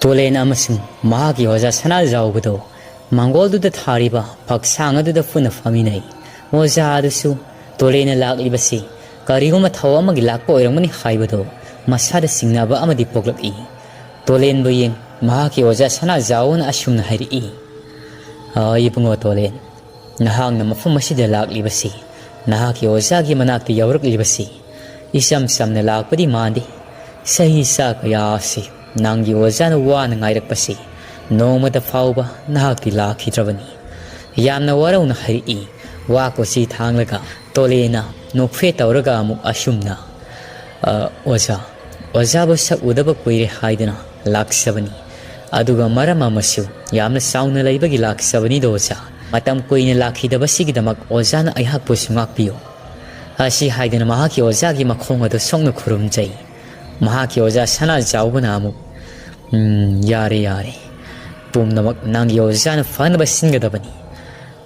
Tolen amasung mahagi oza sana jawbado mangol du da thariba paksang adu da funa faminai oza adusu tolen laklibasi kariguma thawama gi lakpo oirangmani haibado masada singnaba amadi poglaki tolen boyeng mahagi oza sana jawna asumna hairi ibungo tolen nahangna mafam asida laklibasi nahaki oza gi manakti yawraklibasi isam samna lakpadi mandi sahi sa kaya si Nangi wazana wana ngairak pasi Noma da fauba nahakti lakidrabani Yamna waraw na hari Wako si thanglaga Tolena nukfe tawraga amuk asumna Waza ba sak udaba kuire haidana laksabani Aduga marama masu Yamna sauna laibagi laksabani doza Matam kuine lakidaba sigidamak wazana ayhak po sungakpiyo Asi haidana mahaki wazagi makhonga do songna kurumjay Mahaki oza sana jawbana amuk yare pumnamak nangi oza na fanaba singadabani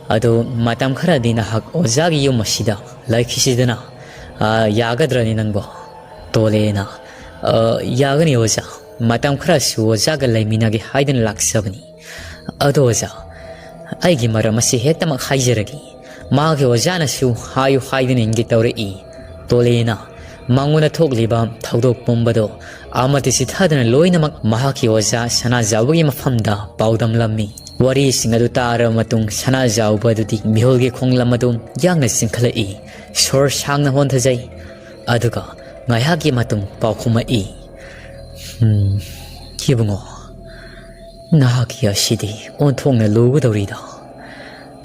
ado matam kharadi nahak ozagi yum asida laikhisidana yagadrani nangbo tolena yagani oza matam kharasu ozaga laiminagi haidan laksabani ado oza aigi maramasi hetamak haijaragi magi ozana su hayu haidan ingi tawrei tolena Manguna thogliba thaudok pumbado amati sithadana loinamak mahaki oza sana jawgi mafamda paudam lammi wari singadu tara matung sana jawbadudi miholge khonglam adum yangna singkhalai sor sangna honthajai aduga ngaihaki matung paukhumai kibungo nahaki asidi onthongna lugudorida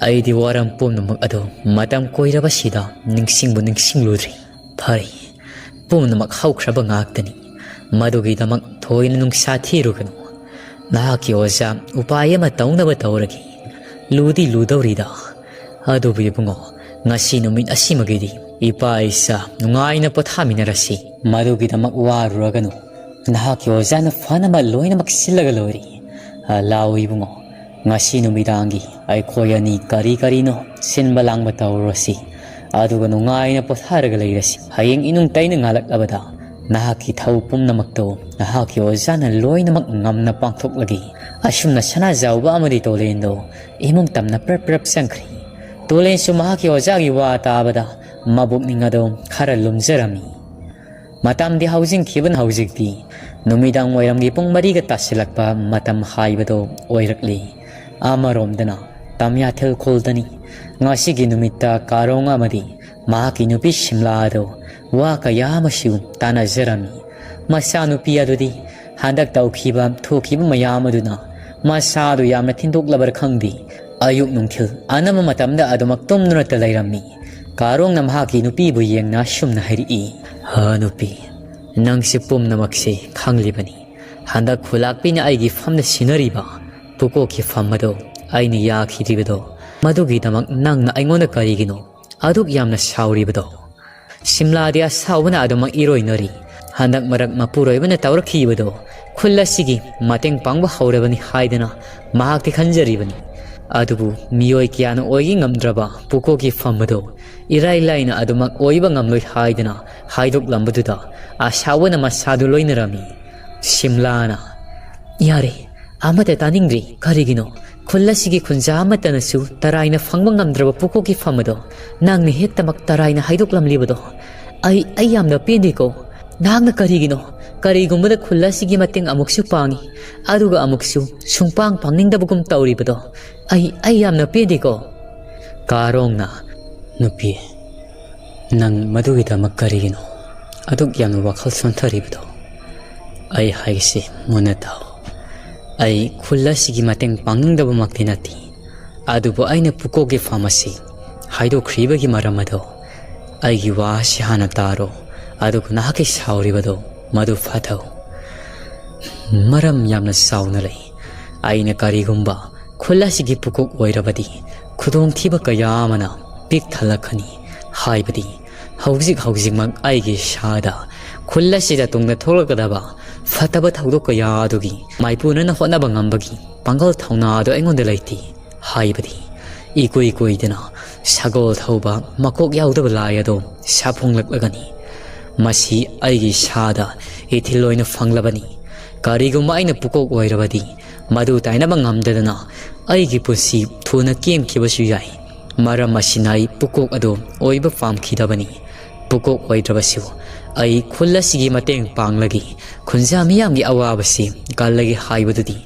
aidi waram pumnamak ado matam koiraba sida ningsingludri phari Punamak haukraba ngaktani Madugidamak thoina nungsa thiruganu Nahaki oza upayama taunaba tauragi Ludi ludawrida Adubi bungo ngasi numit asimagidi Ipa isa nungaina pothaminarasi Madugidamak waruraganu Nahaki oza na fanama loinamak silagalori Lawi bungo ngasi numidangi ay koyani kari no sinbalang batawrasi Aduga nungaina potharaga leirasi hayeng inung tayna ngalaklabada nahaki thau pumnamakto nahaki ozana loinamak ngamna pangthoklagi asumna sana jawba amadi tolendo imum tamna prep sangkhri tolen su mahaki ozagi wa tabada mabuk ningado khara lumjarami matam di housing khiban housing di numidang wairamgi pung mari ga tasilakpa matam haibado oirakli amaromdana tamya thel kholdani Ngasigi numita karonga madi mahaki nupi simlado wa kayamasiu tana jarami masa nupi adudi handak tawkhiba thokiba mayamaduna masadu yamna thindoklabar khangdi ayuk nungthil anama matamda adumak tumnuna talairami karong na mahaki nupi bu yengna shumna hairi ha nupi nangsi pumnamakse khanglibani handak khulakpina aigi famna sinariba puko ki famado aini yakhidibado Madugidamak nangna aingona karigino aduk yamna sauribado Simla dia sawana adumak iroinari handak marak mapuroibana tawrakhibado khulasigi mateng pangba haurabani haidana mahakti khanjaribani adubu miyoi kyana oigi ngamdraba pukoki famado irai laina adumak oiba ngamloi haidana haidok lambaduda asawana masadu loinarami Simlana yare amate taningri karigino Khulasigi khunja amatanasu taraina phangba ngamdraba pukoki famado nangni hetamak taraina haidoklamlibado ai yamna pendiko nangna karigino karigumbada khulasigi mateng amuksu pangi aduga amuksu sungpang pangningdabugum tawribado ai yamna pendiko karongna nupi nang madugidamak karigino aduk yamna wakhal sontaribado ai haisi munatao Ay khulasigi mateng pangingdaba maktinati adubo aina pukogi pharmacy haido kribagi maramado aigi wa sihana taro aduk nahaki sauribado madu fatho maram yamna sauna lei aina karigumba khulasigi pukok oirabadi khudong thiba kayamana pik thalakhani haibadi hauzik mak aigi shada khulasida tungna tholakadaba Fataba thawdok kaya adugi maipuna na hotnaba ngambagi pangal thawna adu aingonda laiti haibadi ikoi dena sagol thawba makok yaudaba layado saphonglak lagani masi aigi sada ithiloina fanglabani ꯀꯔꯤꯒꯨꯝꯕ ꯑꯩꯅ ꯄꯨꯀꯣꯛ ꯑꯣꯏꯔꯕꯗꯤ ꯃꯗꯨ ꯇꯥꯏꯅꯕ ꯉꯝꯗꯗꯅ ꯑꯩꯒꯤ ꯄꯨꯟꯁꯤ ꯊꯨꯅ ꯀꯦꯟꯈꯤꯕꯁꯨ ꯌꯥꯏ ꯃꯔꯝ ꯑꯁꯤꯅ ꯑꯩ ꯄꯨꯀꯣꯛ ꯑꯗꯨ ꯑꯣꯏꯕ ꯄꯥꯝꯈꯤꯗꯕꯅꯤ ꯄꯨꯀꯣꯛ ꯑꯣꯏꯗ꯭ꯔꯕꯁꯨ ꯑꯩ ꯈꯨꯜ ꯑꯁꯤꯒꯤ ꯃꯇꯦꯡ ꯄꯥꯡꯂꯒꯤ ꯈꯨꯟꯖꯥ ꯃꯤꯌꯥꯝꯒꯤ ꯑꯋꯥꯕꯁꯤ ꯀꯜꯂꯒꯤ ꯍꯥꯏꯕꯗꯨꯗꯤ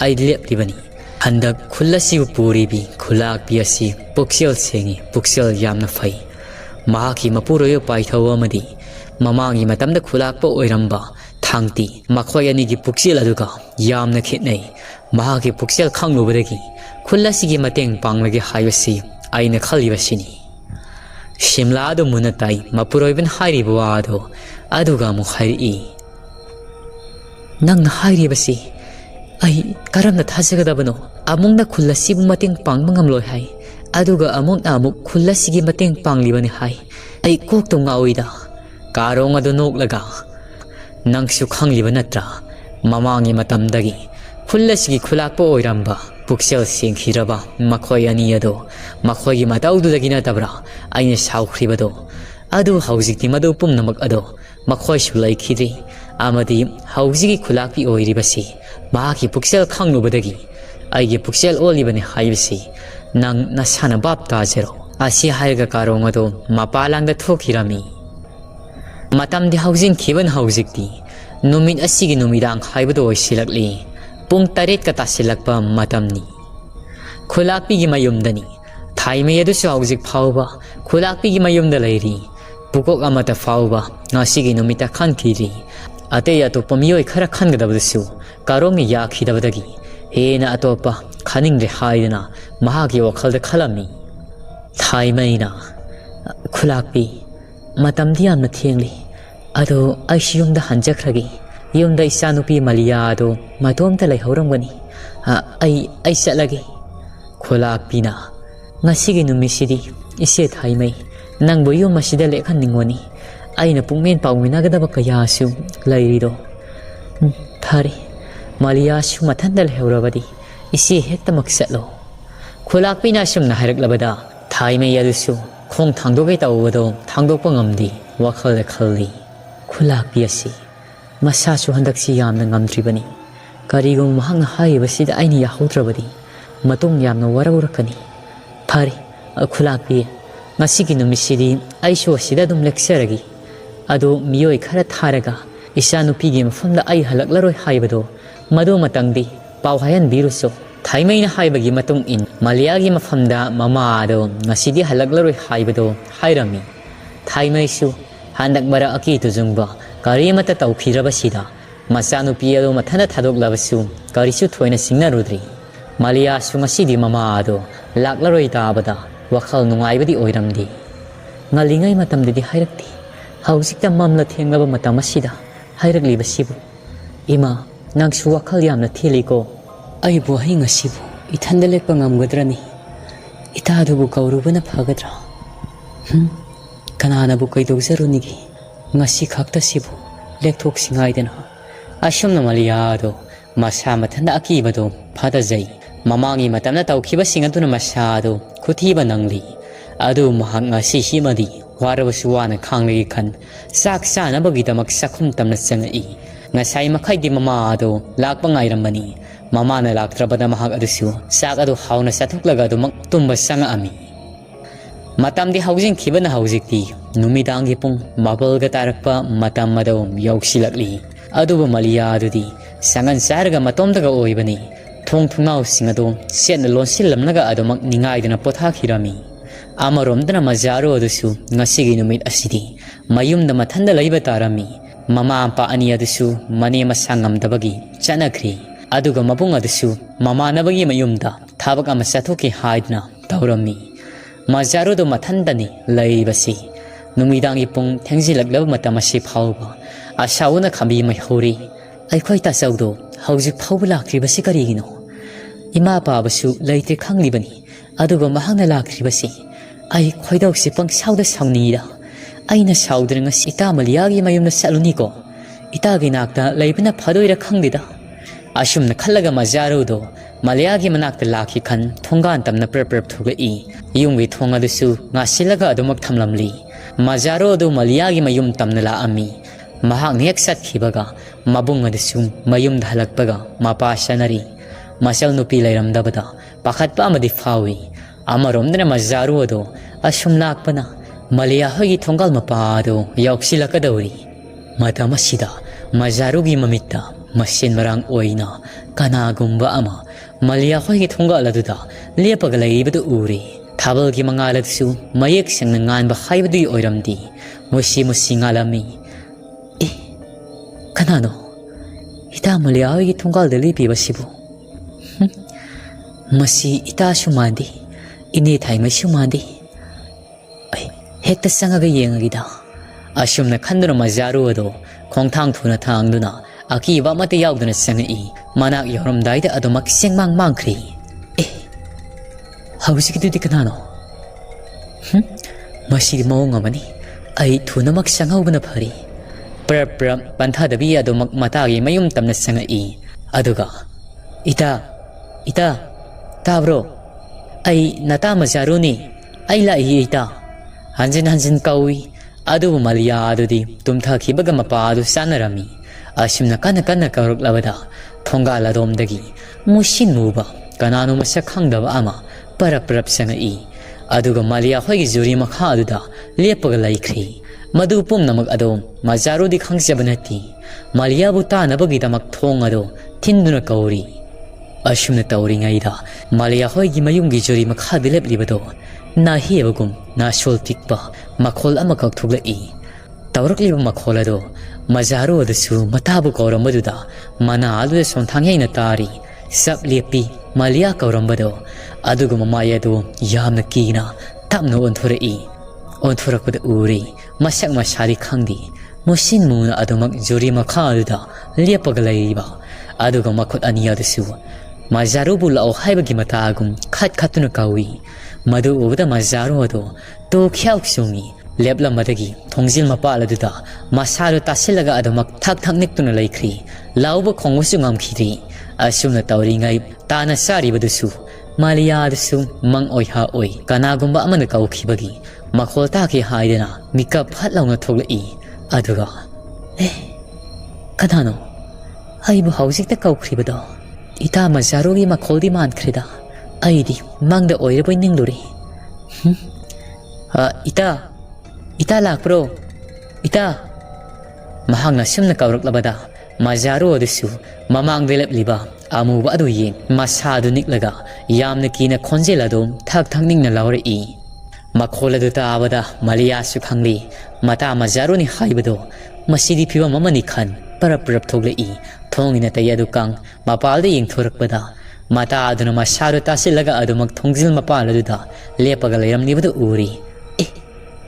ꯑꯩ ꯂꯦꯞꯂꯤꯕꯅꯤ ꯍꯟꯗꯛ ꯈꯨꯜ ꯑꯁꯤꯕꯨ ꯄꯨꯔꯤꯕꯤ ꯈꯨꯜꯂꯥꯛꯄꯤ ꯑꯁꯤ ꯄꯨꯛꯆꯦꯜ ꯁꯦꯡꯉꯤ ꯄꯨꯛꯆꯦꯜ ꯌꯥꯝꯅ ꯐꯩ ꯃꯍꯥꯛꯀꯤ ꯃꯄꯨꯔꯣꯏꯕ ꯄꯥꯏꯊꯧ ꯑꯃꯗꯤ ꯃꯃꯥꯡꯒꯤ ꯃꯇꯝꯗ ꯈꯨꯜꯂꯥꯛꯄ ꯑꯣꯏꯔꯝꯕ ꯊꯥꯡꯇꯤ ꯃꯈꯣꯏ ꯑꯅꯤꯒꯤ ꯄꯨꯛꯆꯦꯜ ꯑꯗꯨꯒ ꯌꯥꯝꯅ ꯈꯦꯠꯅꯩ ꯃꯍꯥꯛꯀꯤ ꯄꯨꯛꯆꯦꯜ ꯈꯪꯂꯨꯕꯗꯒꯤ ꯈꯨꯜ ꯑꯁꯤꯒꯤ ꯃꯇꯦꯡ ꯄꯥꯡꯂꯒꯦ ꯍꯥꯏꯕꯁꯤ ꯑꯩꯅ ꯈꯜꯂꯤꯕꯁꯤꯅꯤ ꯁꯤꯝꯂꯥ ꯑꯗꯨ ꯃꯨꯟꯅ ꯇꯥꯏ ꯃꯄꯨꯔꯣꯏꯕꯅ ꯍꯥꯏꯔꯤꯕ ꯋꯥ ꯑꯗꯨ ꯑꯗꯨꯒ ꯑꯃꯨꯛ ꯍꯥꯏꯔꯛꯏ ꯅꯪꯅ ꯍꯥꯏꯔꯤꯕꯁꯤ ꯑꯩ ꯀꯔꯝꯅ ꯊꯥꯖꯒꯗꯕꯅꯣ ꯑꯃꯨꯛꯅ ꯈꯨꯜ ꯑꯁꯤꯕꯨ ꯃꯇꯦꯡ ꯄꯥꯡꯕ ꯉꯝꯂꯣꯏ ꯍꯥꯏ ꯑꯗꯨꯒ ꯑꯃꯨꯛꯅ ꯑꯃꯨꯛ ꯈꯨꯜ ꯑꯁꯤꯒꯤ ꯃꯇꯦꯡ ꯄꯥꯡꯂꯤꯕꯅꯤ ꯍꯥꯏ ꯑꯩ ꯀꯣꯛꯇꯨ ꯉꯥꯎꯏꯗ ꯀꯥꯔꯣꯡ ꯑꯗꯨ ꯅꯣꯛꯂꯒ ꯅꯪꯁꯨ ꯈꯪꯂꯤꯕ ꯅꯠꯇ꯭ꯔꯥ ꯃꯃꯥꯡꯒꯤ ꯃꯇꯝꯗꯒꯤ ꯈꯨꯜ ꯑꯁꯤꯒꯤ ꯈꯨꯜꯂꯥꯛꯄ ꯑꯣꯏꯔꯝꯕ ꯄꯨꯛꯆꯦꯜ ꯁꯦꯡꯈꯤꯔꯕ ꯃꯈꯣꯏ ꯑꯅꯤ ꯑꯗꯣ ꯃꯈꯣꯏꯒꯤ ꯃꯇꯧꯗꯨꯗꯒꯤ ꯅꯠꯇꯕ꯭ꯔꯥ ꯑꯩꯅ ꯁꯥꯎꯈ꯭ꯔꯤꯕꯗꯣ ꯑꯗꯨ ꯍꯧꯖꯤꯛꯇꯤ ꯃꯗꯨ ꯄꯨꯝꯅꯃꯛ ꯑꯗꯣ ꯃꯈꯣꯏꯁꯨ ꯂꯩꯈꯤꯗ꯭ꯔꯤ ꯑꯃꯗꯤ ꯍꯧꯖꯤꯛꯀꯤ ꯈꯨꯜꯂꯥꯛꯄꯤ ꯑꯣꯏꯔꯤꯕꯁꯤ ꯃꯍꯥꯛꯀꯤ ꯄꯨꯛꯆꯦꯜ ꯈꯪꯂꯨꯕꯗꯒꯤ ꯑꯩꯒꯤ ꯄꯨꯛꯆꯦꯜ ꯑꯣꯜꯂꯤꯕꯅꯤ ꯍꯥꯏꯕꯁꯤ ꯅꯪ ꯅꯁꯥꯅ ꯚꯥꯞ ꯇꯥꯖꯔꯣ ꯑꯁꯤ ꯍꯥꯏꯔꯒ ꯀꯥꯔꯣꯡ ꯑꯗꯣ ꯃꯄꯥꯟꯂꯥꯡꯗ ꯊꯣꯛꯈꯤꯔꯝꯃꯤ ꯃꯇꯝꯗꯤ ꯍꯧꯖꯤꯟꯈꯤꯕꯅ ꯍꯧꯖꯤꯛꯇꯤ ꯅꯨꯃꯤꯠ ꯑꯁꯤꯒꯤ ꯅꯨꯃꯤꯗꯥꯡ ꯍꯥꯏꯕꯗꯨ ꯑꯣꯏꯁꯤꯜꯂꯛꯂꯤ ꯄꯨꯡ 8ꯀ ꯇꯥꯁꯤꯜꯂꯛꯄ ꯃꯇꯝꯅꯤ ꯈꯨꯜꯂꯥꯛꯄꯤꯒꯤ ꯃꯌꯨꯝꯗꯅꯤ ꯊꯥꯏꯃꯩ ꯑꯗꯨꯁꯨ ꯍꯧꯖꯤꯛ ꯐꯥꯎꯕ ꯈꯨꯜꯂꯥꯛꯄꯤꯒꯤ ꯃꯌꯨꯝꯗ ꯂꯩꯔꯤ ꯄꯨꯀꯣꯛ ꯑꯃꯠꯇ ꯐꯥꯎꯕ ꯉꯁꯤꯒꯤ ꯅꯨꯃꯤꯠꯇ ꯈꯟꯈꯤꯗ꯭ꯔꯤ ꯑꯇꯩ ꯑꯇꯣꯞꯄ ꯃꯤꯑꯣꯏ ꯈꯔ ꯈꯟꯒꯗꯕꯗꯨꯁꯨ ꯀꯥꯔꯣꯡꯅ ꯌꯥꯈꯤꯗꯕꯗꯒꯤ ꯍꯦꯟꯅ ꯑꯇꯣꯞꯄ ꯈꯟꯅꯤꯡꯗ꯭ꯔꯦ ꯍꯥꯏꯗꯨꯅ ꯃꯍꯥꯛꯀꯤ ꯋꯥꯈꯜꯗ ꯈꯜꯂꯝꯃꯤ ꯊꯥꯏꯃꯩꯅ ꯈꯨꯜꯂꯥꯛꯄꯤ ꯃꯇꯝꯗꯤ ꯌꯥꯝꯅ ꯊꯦꯡꯂꯤ ꯑꯗꯣ ꯑꯩꯁꯨ ꯌꯨꯝꯗ ꯍꯟꯖꯈ꯭ꯔꯒꯦ ꯌꯨꯝꯗ ꯏꯆꯥꯅꯨꯄꯤ ꯃꯂꯤꯌꯥ ꯑꯗꯣ ꯃꯇꯣꯝꯇ ꯂꯩꯍꯧꯔꯝꯒꯅꯤ ꯑꯩ ꯆꯠꯂꯒꯦ ꯈꯨꯜꯂꯥꯛꯄꯤꯅ ꯉꯁꯤꯒꯤ ꯅꯨꯃꯤꯠꯁꯤꯗꯤ ꯏꯆꯦ ꯊꯥꯏꯃꯩ ꯅꯪꯕꯨ ꯌꯨꯝ ꯑꯁꯤꯗ ꯂꯦꯛꯍꯟꯅꯤꯡꯕꯅꯤ ꯑꯩꯅ ꯄꯨꯛꯃꯦꯟ ꯄꯥꯎꯃꯤꯟꯅꯒꯗꯕ ꯀꯌꯥꯁꯨ ꯂꯩꯔꯤꯗꯣ ꯐꯔꯦ ꯃꯂꯤꯌꯥꯁꯨ ꯃꯊꯟꯇ ꯂꯩꯍꯧꯔꯕꯗꯤ ꯏꯆꯦ ꯍꯦꯛꯇꯃꯛ ꯆꯠꯂꯣ ꯈꯨꯜꯂꯥꯛꯄꯤꯅ ꯑꯁꯨꯝꯅ ꯍꯥꯏꯔꯛꯂꯕꯗ ꯊꯥꯏꯃꯩ ꯑꯗꯨꯁꯨ ꯈꯣꯡ ꯊꯥꯡꯗꯣꯛꯀꯦ ꯇꯧꯕꯗꯣ ꯊꯥꯡꯗꯣꯛꯄ ꯉꯝꯗꯦ ꯋꯥꯈꯜꯗ ꯈꯜꯂꯤ ꯈꯨꯜꯂꯥꯛꯄꯤ ꯑꯁꯤ ꯃꯁꯥꯁꯨ ꯍꯟꯗꯛꯁꯤ ꯌꯥꯝꯅ ꯉꯝꯗ꯭ꯔꯤꯕꯅꯤ ꯀꯔꯤꯒꯨꯝꯕ ꯃꯍꯥꯛꯅ ꯍꯥꯏꯔꯤꯕꯁꯤꯗ ꯑꯩꯅ ꯌꯥꯍꯧꯗ꯭ꯔꯕꯗꯤ ꯃꯇꯨꯡ ꯌꯥꯝꯅ ꯋꯥꯔꯧꯔꯛꯀꯅꯤ ꯐꯔꯦ ꯈꯨꯜꯂꯥꯛꯄꯤ ꯉꯁꯤꯒꯤ ꯅꯨꯃꯤꯠꯁꯤꯗꯤ ꯑꯩꯁꯨ ꯑꯁꯤꯗ ꯑꯗꯨꯝ ꯂꯦꯛꯆꯔꯒꯦ ꯑꯗꯣ ꯃꯤꯑꯣꯏ ꯈꯔ ꯊꯥꯔꯒ ꯏꯆꯥꯅꯨꯄꯤꯒꯤ ꯃꯐꯝꯗ ꯑꯩ ꯍꯜꯂꯛꯂꯔꯣꯏ ꯍꯥꯏꯕꯗꯣ ꯃꯗꯨ ꯃꯇꯪꯗꯤ ꯄꯥꯎ ꯍꯥꯏꯍꯟꯕꯤꯔꯨꯆꯣ ꯊꯥꯏꯃꯩꯅ ꯍꯥꯏꯕꯒꯤ ꯃꯇꯨꯡ ꯏꯟ ꯃꯂꯤꯌꯥꯒꯤ ꯃꯐꯝꯗ ꯃꯃꯥ ꯑꯗꯣ ꯉꯁꯤꯗꯤ ꯍꯜꯂꯛꯂꯔꯣꯏ ꯍꯥꯏꯕꯗꯣ ꯍꯥꯏꯔꯝꯃꯤ ꯊꯥꯏꯃꯩꯁꯨ ꯍꯟꯗꯛ ꯃꯔꯛ ꯑꯀꯤ ꯇꯨꯖꯨꯡꯕ ꯀꯔꯤ ꯑꯃꯠꯇ ꯇꯧꯈꯤꯗ꯭ꯔꯕꯁꯤꯗ ꯃꯆꯥꯅꯨꯄꯤ ꯑꯗꯣ ꯃꯊꯟꯇ ꯊꯥꯗꯣꯛꯂꯕꯁꯨ ꯀꯔꯤꯁꯨ ꯊꯣꯏꯅ ꯁꯤꯡꯅꯔꯨꯗ꯭ꯔꯤ ꯃꯂꯤꯌꯥꯁꯨ ꯉꯁꯤꯗꯤ ꯃꯃꯥ ꯑꯗꯣ ꯂꯥꯛꯂꯔꯣꯏ ꯇꯥꯕꯗ ꯋꯥꯈꯜ ꯅꯨꯡꯉꯥꯏꯕꯗꯤ ꯑꯣꯏꯔꯝꯗꯦ ꯉꯜꯂꯤꯉꯩ ꯃꯇꯝꯗꯗꯤ ꯍꯥꯏꯔꯛꯇꯦ ꯍꯧꯖꯤꯛꯇ ꯃꯝꯂ ꯊꯦꯡꯂꯕ ꯃꯇꯝ ꯑꯁꯤꯗ ꯍꯥꯏꯔꯛꯂꯤꯕꯁꯤꯕꯨ ꯏꯃꯥ ꯅꯪꯁꯨ ꯋꯥꯈꯜ ꯌꯥꯝꯅ ꯊꯦꯜꯂꯤꯀꯣ ꯑꯩꯕꯨ ꯑꯍꯤꯡ ꯑꯁꯤꯕꯨ ꯏꯊꯟꯗ ꯂꯦꯛꯄ ꯉꯝꯒꯗ꯭ꯔꯅꯤ ꯏꯇꯥꯗꯨꯕꯨ ꯀꯧꯔꯨꯕꯅ ꯐꯒꯗ꯭ꯔꯥ ꯀꯅꯥꯅꯕꯨ ꯀꯩꯗꯧꯖꯔꯨꯅꯤꯒꯦ ꯉꯁꯤ ꯈꯛꯇꯁꯤꯕꯨ ꯂꯦꯛꯊꯣꯛꯁꯤꯉꯥꯏꯗꯅ ꯑꯁꯨꯝꯅ ꯃꯂꯤꯌꯥ ꯑꯗꯣ ꯃꯁꯥ ꯃꯊꯟꯇ ꯑꯀꯤꯕꯗꯣ ꯐꯥꯊꯖꯩ ꯃꯃꯥꯡꯒꯤ ꯃꯇꯝꯗ ꯇꯧꯈꯤꯕꯁꯤꯡ ꯑꯗꯨꯅ ꯃꯁꯥ ꯑꯗꯣ ꯈꯨꯊꯤꯕ ꯅꯪꯂꯤ ꯑꯗꯨ ꯃꯍꯥꯛ ꯉꯁꯤꯁꯤꯃꯗꯤ ꯋꯥꯔꯕꯁꯨ ꯋꯥꯅ ꯈꯥꯡꯂꯒꯦ ꯈꯟ ꯆꯥꯛ ꯆꯥꯅꯕꯒꯤꯗꯃꯛ ꯆꯥꯛꯈꯨꯝ ꯇꯝꯅ ꯆꯪꯉꯛꯏ ꯉꯁꯥꯏ ꯃꯈꯩꯗꯤ ꯃꯃꯥ ꯑꯗꯣ ꯂꯥꯛꯄ ꯉꯥꯏꯔꯝꯕꯅꯤ ꯃꯃꯥꯅ ꯂꯥꯛꯇ꯭ꯔꯕꯗ ꯃꯍꯥꯛ ꯑꯗꯨꯁꯨ ꯆꯥꯛ ꯑꯗꯨ ꯍꯥꯎꯅ ꯆꯥꯊꯣꯛꯂꯒ ꯑꯗꯨꯃꯛ ꯇꯨꯝꯕ ꯆꯪꯉꯛꯑꯝꯃꯤ ꯃꯇꯝꯗꯤ ꯍꯧꯖꯤꯟꯈꯤꯕꯅ ꯍꯧꯖꯤꯛꯇꯤ ꯅꯨꯃꯤꯗꯥꯡꯒꯤ ꯄꯨꯡ 12ꯒ ꯇꯥꯔꯛꯄ ꯃꯇꯝ ꯑꯗꯨ ꯌꯧꯁꯤꯜꯂꯛꯂꯤ ꯑꯗꯨꯕꯨ ꯃꯂꯤꯌꯥ ꯑꯗꯨꯗꯤ ꯁꯪꯒꯟ ꯆꯥꯔꯒ ꯃꯇꯣꯝꯇꯒ ꯑꯣꯏꯕꯅꯤ ꯊꯣꯡ ꯊꯣꯡꯅꯥꯎꯁꯤꯡ ꯑꯗꯨ ꯆꯦꯠꯅ ꯂꯣꯟꯁꯤꯜꯂꯝꯂꯒ ꯑꯗꯨꯃꯛ ꯅꯤꯡꯉꯥꯏꯗꯨꯅ ꯄꯣꯊꯥꯈꯤꯔꯝꯃꯤ ꯑꯃꯔꯣꯝꯗꯅ ꯃꯖꯥꯔꯣ ꯑꯗꯨꯁꯨ ꯉꯁꯤꯒꯤ ꯅꯨꯃꯤꯠ ꯑꯁꯤꯗꯤ ꯃꯌꯨꯝꯗ ꯃꯊꯟꯇ ꯂꯩꯕ ꯇꯥꯔꯝꯃꯤ ꯃꯃꯥ ꯃꯄꯥ ꯑꯅꯤ ꯑꯗꯨꯁꯨ ꯃꯅꯦ ꯃꯁꯥ ꯉꯝꯗꯕꯒꯤ ꯆꯠꯅꯈ꯭ꯔꯤ ꯑꯗꯨꯒ ꯃꯕꯨꯡ ꯑꯗꯨꯁꯨ ꯃꯃꯥꯟꯅꯕꯒꯤ ꯃꯌꯨꯝꯗ ꯊꯕꯛ ꯑꯃ ꯆꯠꯊꯣꯛꯈꯤ ꯍꯥꯏꯗꯨꯅ ꯇꯧꯔꯝꯃꯤ ꯃꯖꯥꯔꯣꯗꯣ ꯃꯊꯟꯇꯅꯤ ꯂꯩꯔꯤꯕꯁꯤ ꯅꯨꯃꯤꯗꯥꯡꯒꯤ ꯄꯨꯡ ꯊꯦꯡꯖꯤꯜꯂꯛꯂꯕ ꯃꯇꯝ ꯑꯁꯤ ꯐꯥꯎꯕ ꯑꯁꯥꯎꯅ ꯈꯥꯝꯕꯤ ꯃꯩꯍꯧꯔꯤ ꯑꯩꯈꯣꯏ ꯇꯥꯆꯧꯗꯣ ꯍꯧꯖꯤꯛ ꯐꯥꯎꯕ ꯂꯥꯛꯇ꯭ꯔꯤꯕꯁꯤ ꯀꯔꯤꯒꯤꯅꯣ ꯏꯃꯥ ꯄꯥꯕꯁꯨ ꯂꯩꯇ꯭ꯔꯦ ꯈꯪꯂꯤꯕꯅꯤ ꯑꯗꯨꯒ ꯃꯍꯥꯛꯅ ꯂꯥꯛꯇ꯭ꯔꯤꯕꯁꯤ ꯑꯩ ꯈꯣꯏꯗꯧꯁꯤ ꯄꯪꯁꯥꯎꯗ ꯁꯥꯎꯅꯤꯡꯏꯗ ꯑꯩꯅ ꯁꯥꯎꯗꯅ ꯉꯁꯤ ꯏꯇꯥ ꯃꯂꯤꯌꯥꯒꯤ ꯃꯌꯨꯝꯗ ꯆꯠꯂꯨꯅꯤꯀꯣ ꯏꯇꯥꯒꯤ ꯅꯥꯛꯇ ꯂꯩꯕꯅ ꯐꯗꯣꯏꯔꯥ ꯈꯪꯗꯦꯗ ꯑꯁꯨꯝꯅ ꯈꯜꯂꯒ ꯃꯖꯥꯔꯣꯗꯣ ꯃꯂꯤꯌꯥꯒꯤ ꯃꯅꯥꯛꯇ ꯂꯥꯛꯈꯤ ꯈꯟ ꯊꯣꯡꯒꯥꯟ ꯇꯝꯅ ꯄ꯭ꯔꯞ ꯊꯣꯛꯂꯛꯏ ꯌꯨꯝꯒꯤ ꯊꯣꯡ ꯑꯗꯨꯁꯨ ꯉꯥꯁꯤꯜꯂꯒ ꯑꯗꯨꯃꯛ ꯊꯝꯂꯝꯂꯤ ꯃꯖꯥꯔꯣ ꯑꯗꯨ ꯃꯂꯤꯌꯥꯒꯤ ꯃꯌꯨꯝ ꯇꯝꯅ ꯂꯥꯛꯑꯝꯃꯤ mahak ni eksat khibaga mabung adisum mayum dhalakpaga mapa sanari masal nupi lairam dabada pakhat pa amadi fawi amarom dana mazaru ado asum lakpana malia hogi thongal mapa ado yauksilakadawri matamasida mazarugi mamitta masin marang oina kanagumba ama malia hogi thongal aduda lepaga laibadu uri thabal gi mangaladsu mayek sengna nganba haibadi oiramdi musi musingalami kanano ita malia hogi thongal dali pibasibu masi ita sumandi ini thaima sumandi ai hekta sangaga yengagida asumna khanduna mazaru ado khongthang thuna thangduna akiba mate yauduna sangai manak yoramdaida adomak sengmang mangkhri hausikidudi kanano masi mawng amani ai thunamak sangaubana phari prap panthadabi adomak matagi mayum tamna sangai aduga ita tabro ai nata mazaruni ai la ita hanjin kawi adu malia adudi tumtha khibaga mapa adu sanarami asimna kana karuk labada thonga ladom dagi musin muba kananu masak khangdaba ama parap sangai aduga malia hoigi juri makha aduda lepaga laikri madu pum namak adom mazarudi khangjabanati malia bu tanabagi damak thong ado tinduna kauri asumna tauringaida malia hoigi mayumgi juri makha dilep libado na hebagum na sol tikpa makhol ama kakthulai tawrakliba makhol ado mazaru adasu matabu kauramaduda mana alu sonthangaina tari sab lepi malia kaurambado aduga mamayado yamna kina tamno onthorakpada uri masak masari khangdi musin muna adumak juri makha aduda lepaga laiba aduga makhot ania adasu mazaru bu lao haibagi matagum khatuna kawi madu ubda mazaru ado to khyau sungi lepla madagi thongjil mapal aduda masaru tasilaga adomak thak niktuna laikri lauba khongwasu ngamkhiri asumna tawringai tana sari badusu malia adusu mang oiha oi kanagumba amana kaukhibagi makhol ta ki haidena mikap phatlauna thoglai aduga kanano aibu hausikta kaukhibado ita mazarugi makholdi mankrida aidi mangda oiraboi ningluri ita lakpro ita mahangna sumna kawraklabada mazaru adusu mamang delep liba amuba adu yeng masadu niklaga yamna kina khonjel adom thak ningna lawri makhola du ta abada malia su khangli mata mazaru ni haibado masidi phiwa mamani khan parap thoglai thongina tayadu kang mapalde yeng thorakpada mata aduna masaru tasilaga adumak thongjil mapal aduda lepaga lairamnibadu uri